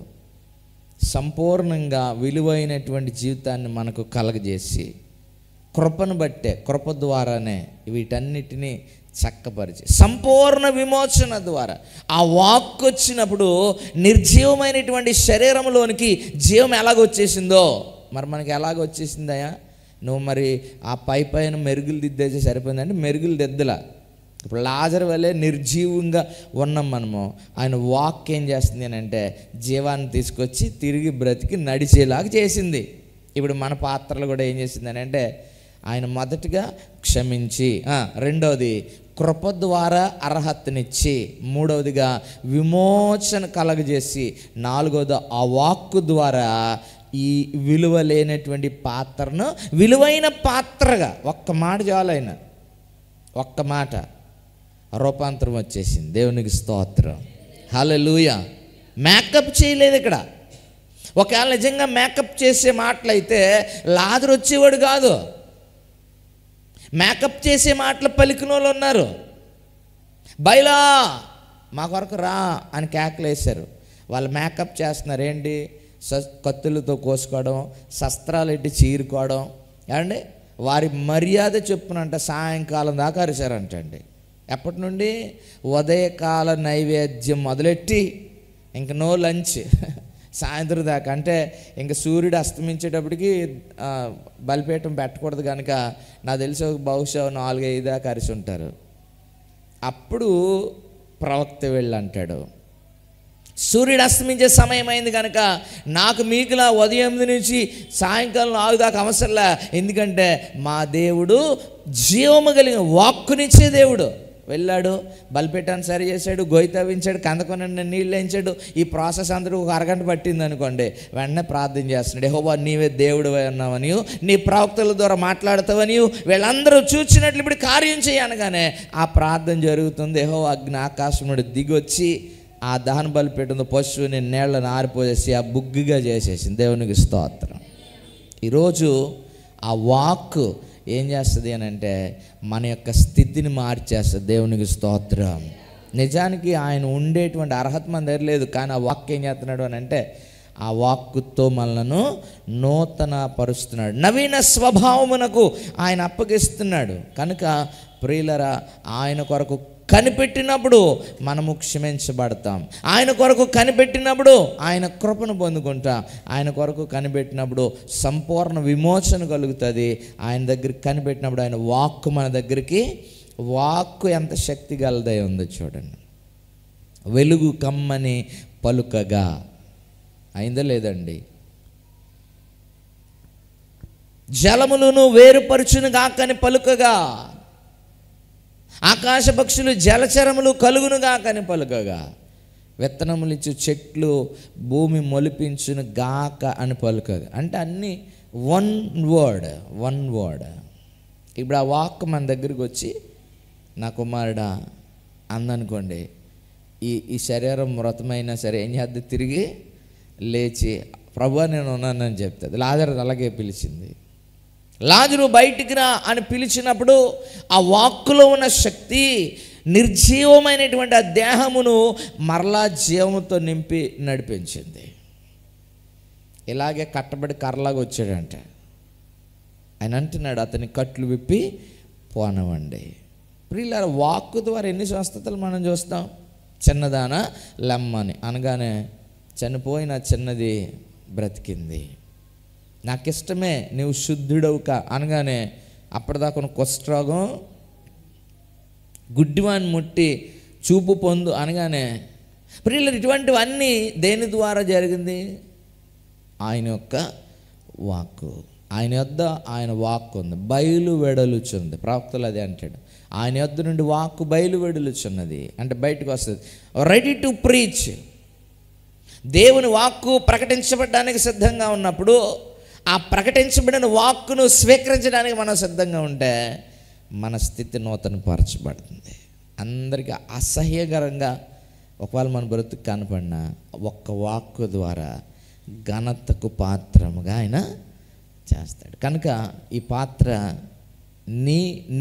సంపూర్ణంగా విలువైనటువంటి జీవితాన్ని మనకు కలగజేసి కృపను బట్టే, కృప ద్వారానే వీటన్నిటినీ చక్కపరిచి సంపూర్ణ విమోచన ద్వారా ఆ వాక్కు వచ్చినప్పుడు నిర్జీవమైనటువంటి శరీరంలోనికి జీవం ఎలాగొచ్చేసిందో మరి మనకి ఎలాగొచ్చేసిందయా? నువ్వు మరి ఆ పైన మెరుగులు దిద్దేసి సరిపోయిందంటే మెరుగులు దిద్దలా. ఇప్పుడు లాజరు వల్లే నిర్జీవంగా ఉన్నాం మనము. ఆయన వాక్ ఏం చేస్తుంది అని అంటే జీవాన్ని తీసుకొచ్చి తిరిగి బ్రతికి నడిచేలాగా చేసింది. ఇప్పుడు మన పాత్రలు కూడా ఏం చేసింది అని అంటే ఆయన మొదటిగా క్షమించి, రెండవది కృప ద్వారా అర్హతనిచ్చి, మూడవదిగా విమోచన కలగజేసి, నాలుగవది ఆ వాక్కు ద్వారా ఈ విలువ లేనటువంటి పాత్రను విలువైన పాత్రగా, ఒక్క మాట చాలైన ఒక్క మాట రూపాంతరం వచ్చేసింది. దేవునికి స్తోత్రం, హల్లెలూయా. మేకప్ చేయలేదు ఇక్కడ. ఒకవేళ నిజంగా మేకప్ చేసే మాటలైతే లాజరు వచ్చేవాడు కాదు. మేకప్ చేసే మాటలు పలికిన వాళ్ళు ఉన్నారు. బయలా మా కొరకు రా అని కేకలు వేశారు. వాళ్ళు మేకప్ చేస్తున్నారు. ఏంటి? కత్తులతో కోసుకోవడం, శస్త్రాలు ఎట్టి చీరుకోవడం. ఏమండి వారి మర్యాద చెప్పునంట సాయంకాలం దాకా అరిశారంటండి. ఎప్పటి నుండి? ఉదయకాల నైవేద్యం మొదలెట్టి ఇంక నో లంచ్ సాయంత్రం దాకా. అంటే ఇంకా సూర్యుడు అస్తమించేటప్పటికి బలిపీఠం పెట్టకూడదు కనుక నాకు తెలిసి బహుశా 4-5 దాకా అరిసి ఉంటారు. అప్పుడు ప్రవక్త వెళ్ళి అంటాడు, సూర్యుడు అస్తమించే సమయం అయింది కనుక నాకు మీకులా ఉదయం 8 నుంచి సాయంకాలం 6 దాకా అవసరంలా. ఎందుకంటే మా దేవుడు జీవము కలిగిన వాక్కునిచ్చే దేవుడు. వెళ్ళాడు, బలిపెట్టాను సరి చేశాడు, గొయ్యి తవ్వించాడు, కందకొన నీళ్ళు వేయించాడు. ఈ ప్రాసెస్ అందరూ ఒక అరగంట పట్టింది అనుకోండి, వెంటనే ప్రార్థన చేస్తున్నాడు. యెహోవా నీవే దేవుడు ఉన్నావని, నీ ప్రవక్తల ద్వారా మాట్లాడతావని వీళ్ళందరూ చూసినట్లు ఇప్పుడు కార్యం చేయనగానే ఆ ప్రార్థన జరుగుతుంది. యెహోవా అగ్ని ఆకాశం నుండి దిగొచ్చి ఆ దహన బలిపీఠంలో పశువుని నీళ్ళను ఆరిపోసేసి ఆ బుగ్గిగా చేసేసింది. దేవునికి స్తోత్రం. ఈరోజు ఆ వాక్ ఏం చేస్తుంది అని అంటే మన యొక్క స్థితిని మార్చేస్తుంది. దేవునికి స్తోత్రం. నిజానికి ఆయన ఉండేటువంటి అర్హత మన దగ్గర లేదు, కానీ ఆ వాక్ ఏం చేస్తున్నాడు అని అంటే ఆ వాక్కుతో మనలను నూతన పరుస్తున్నాడు, నవీన స్వభావమునకు ఆయన అప్పగిస్తున్నాడు. కనుక ప్రియులరా, ఆయన కొరకు కనిపెట్టినప్పుడు మనము క్షమించబడతాం. ఆయన కొరకు కనిపెట్టినప్పుడు ఆయన కృపను పొందుకుంటాం. ఆయన కొరకు కనిపెట్టినప్పుడు సంపూర్ణ విమోచన కలుగుతుంది. ఆయన దగ్గరికి కనిపెట్టినప్పుడు ఆయన వాక్కు మన దగ్గరికి, వాక్కు ఎంత శక్తి గలదై ఉందో చూడండి. వెలుగు కమ్మని పలుకగా అయిందా లేదండి? జలములను వేరుపరుచును గాకని పలుకగా, ఆకాశ పక్షులు జలచరములు కలుగునుగా కని పలుకగా, విత్తనములు ఇచ్చు చెట్లు భూమి మొలిపించును గాక అని పలుకగా. అంటే అన్నీ వన్ వర్డ్. ఇప్పుడు ఆ వాక్ మన దగ్గరికి వచ్చి నా కుమారుడా అందనుకోండి, ఈ శరీరం మృతమైనా సరే ఏం చేద్ది? తిరిగి లేచి ప్రభువా నేను ఉన్నానని చెప్తుంది. లాజరు అలాగే పిలిచింది. లాజరు బయటికి రా అని పిలిచినప్పుడు ఆ వాక్కులో ఉన్న శక్తి నిర్జీవమైనటువంటి ఆ దేహమును మరలా జీవముతో నింపి నడిపించింది. ఇలాగే కట్టబడి కర్రలాగా వచ్చాడంటే ఆయన అంటున్నాడు, అతని కట్లు విప్పి పోనవండి. ప్రియులారా, వాక్కు ద్వారా ఎన్ని స్వస్థతలు మనం చూస్తాం. చిన్నదాన లమ్మని అనగానే చనిపోయిన చిన్నది బ్రతికింది. నాకు ఇష్టమే నువ్వు శుద్ధుడవుక అనగానే అప్పటిదాకా కుష్ఠరోగం, గుడ్డివాన్ని ముట్టి చూపు పొందు అనగానే, ప్రియులు ఇటువంటివన్నీ దేని ద్వారా జరిగింది? ఆయన యొక్క వాక్కు. ఆయన యొద్ద ఆయన వాక్కు ఉంది, బయలు వెడలుచున్నది. ప్రవక్తలు అదే అంటాడు, ఆయన యొద్ద నుండి వాక్కు బయలు వెడలుచున్నది అంటే బయటకు వస్తుంది. Ready to preach. దేవుని వాక్కు ప్రకటించబడడానికి సిద్ధంగా ఉన్నప్పుడు ఆ ప్రకటించబడిన వాక్కును స్వీకరించడానికి మనం సిద్ధంగా ఉంటే మన స్థితి నూతనపరచబడుతుంది. అందరికీ అసహ్యకరంగా ఒకవేళ మన బ్రతుకు కనపడినా ఒక్క వాక్కు ద్వారా ఘనతకు పాత్రముగా ఆయన చేస్తాడు. కనుక ఈ పాత్ర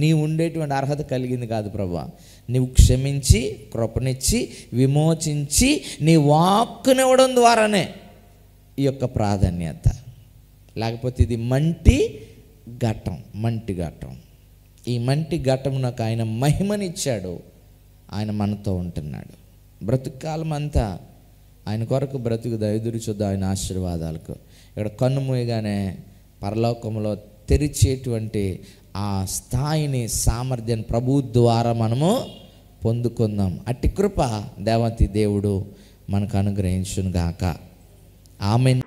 నీ ఉండేటువంటి అర్హత కలిగింది కాదు ప్రభువా, నీవు క్షమించి కృపనిచ్చి విమోచించి నీ వాక్కునివ్వడం ద్వారానే ఈ యొక్క ప్రాధాన్యత. లేకపోతే ఇది మంటి ఘటం. ఈ మంటి ఘటమునకు ఆయన మహిమనిచ్చాడు. ఆయన మనతో ఉంటున్నాడు. బ్రతుకాలం అంతా ఆయన కొరకు బ్రతుకుదా, ఎదురు చూద్దాం ఆయన ఆశీర్వాదాలకు. ఇక్కడ కన్ను మూయగానే పరలోకంలో తెరిచేటువంటి ఆ స్థాయిని, సామర్థ్యాన్ని ప్రభు ద్వారా మనము పొందుకుందాం. అట్టి కృప దేవతి దేవుడు మనకు అనుగ్రహించును గాక. ఆమేన్.